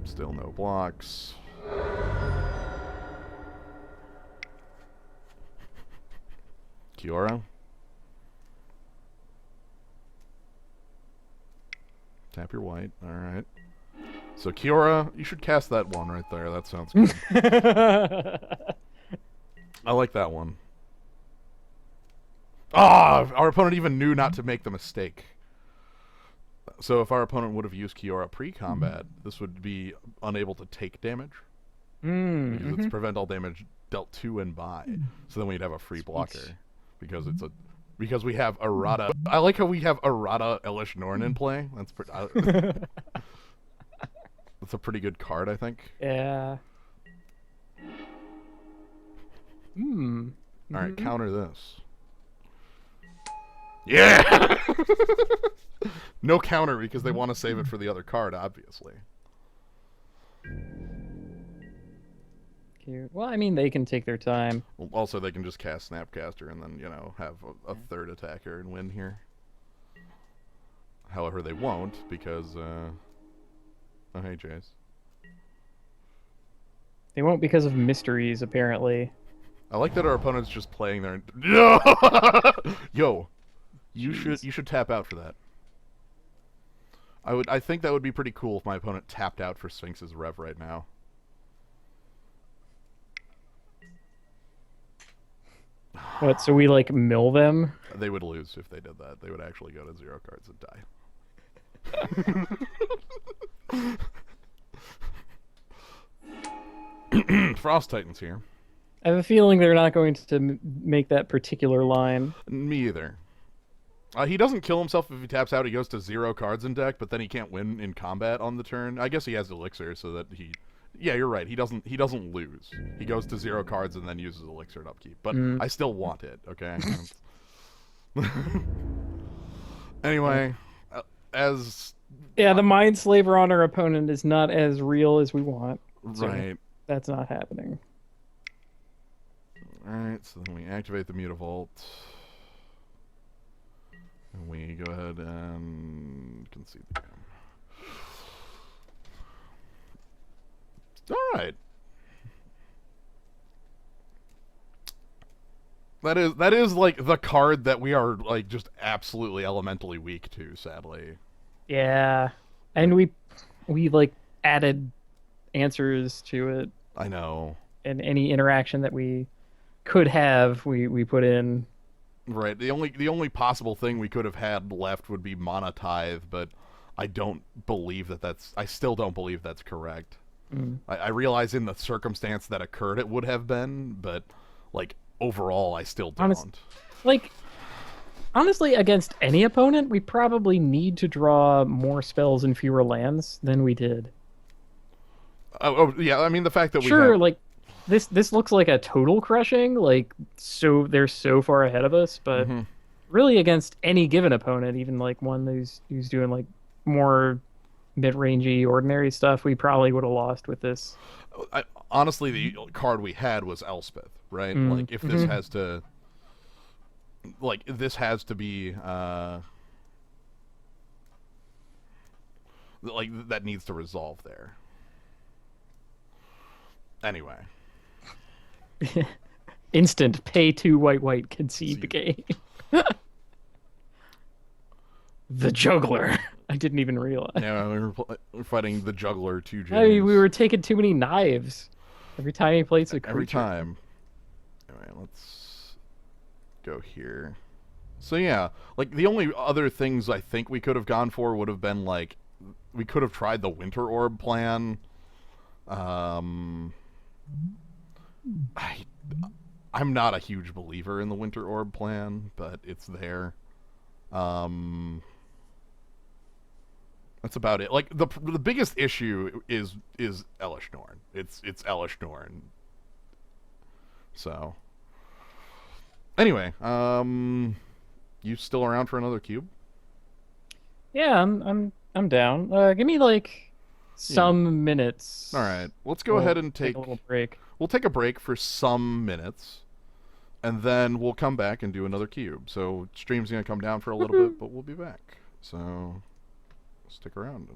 Still no blocks. Kiora. Tap your white. Alright. So, Kiora, you should cast that one right there. That sounds good. I like that one. Ah! Our opponent even knew not to make the mistake. So if our opponent would have used Kiora pre-combat, this would be unable to take damage. Because it's prevent all damage dealt to and by. So then we'd have a free blocker. Because we have Errata. I like how we have Errata Elish Norn in play. That's that's a pretty good card, I think. Yeah. Alright, counter this. Yeah! No counter because they want to save it for the other card, obviously. Cute. Well, I mean, they can take their time. Well, also, they can just cast Snapcaster and then, you know, have a third attacker and win here. However, they won't because, oh, hey, Jace. They won't because of mysteries, apparently. I like that our opponent's just playing their... Yo! You should tap out for that. I think that would be pretty cool if my opponent tapped out for Sphinx's Rev right now. What, so we, like, mill them? They would lose if they did that. They would actually go to 0 cards and die. Frost Titan's here. I have a feeling they're not going to make that particular line. Me either. He doesn't kill himself if he taps out. He goes to 0 cards in deck, but then he can't win in combat on the turn. I guess he has Elixir so that he Yeah, you're right. He doesn't lose. He goes to 0 cards and then uses elixir at upkeep. But I still want it. Okay. Anyway, as yeah, the mind slaver on our opponent is not as real as we want. So right. that's not happening. All right. So then we activate the Mutavault. And we go ahead and concede the game. All right. That is like the card that we are like just absolutely elementally weak to, sadly. Yeah, and we like added answers to it, I know. and any interaction that we could have, we put in. Right. The only possible thing we could have had left would be Mana Tithe, but I still don't believe that's correct. I realize in the circumstance that occurred it would have been, but like overall I still don't. Honestly, against any opponent, we probably need to draw more spells and fewer lands than we did. Oh yeah, I mean the fact that sure, like this looks like a total crushing, like so they're so far ahead of us, but really against any given opponent, even like one who's doing like more mid-rangey ordinary stuff, we probably would have lost with this. Honestly, the card we had was Elspeth, right? Like if this has to be like that needs to resolve there. Anyway. Instant pay 2 white concede the game. The juggler. I didn't even realize. Yeah, we were fighting the juggler 2 James. I mean, we were taking too many knives. Every time he plays a creature. Every time. Anyway, let's go here. So yeah, like the only other things I think we could have gone for would have been like we could have tried the Winter Orb plan. I'm not a huge believer in the Winter Orb plan, but it's there. That's about it. Like the biggest issue is Elish Norn. It's Elish Norn. So anyway, you still around for another cube? Yeah, I'm down. Give me like some minutes. All right, let's go ahead and take a little break. We'll take a break for some minutes, and then we'll come back and do another cube. So stream's gonna come down for a little bit, but we'll be back. So stick around.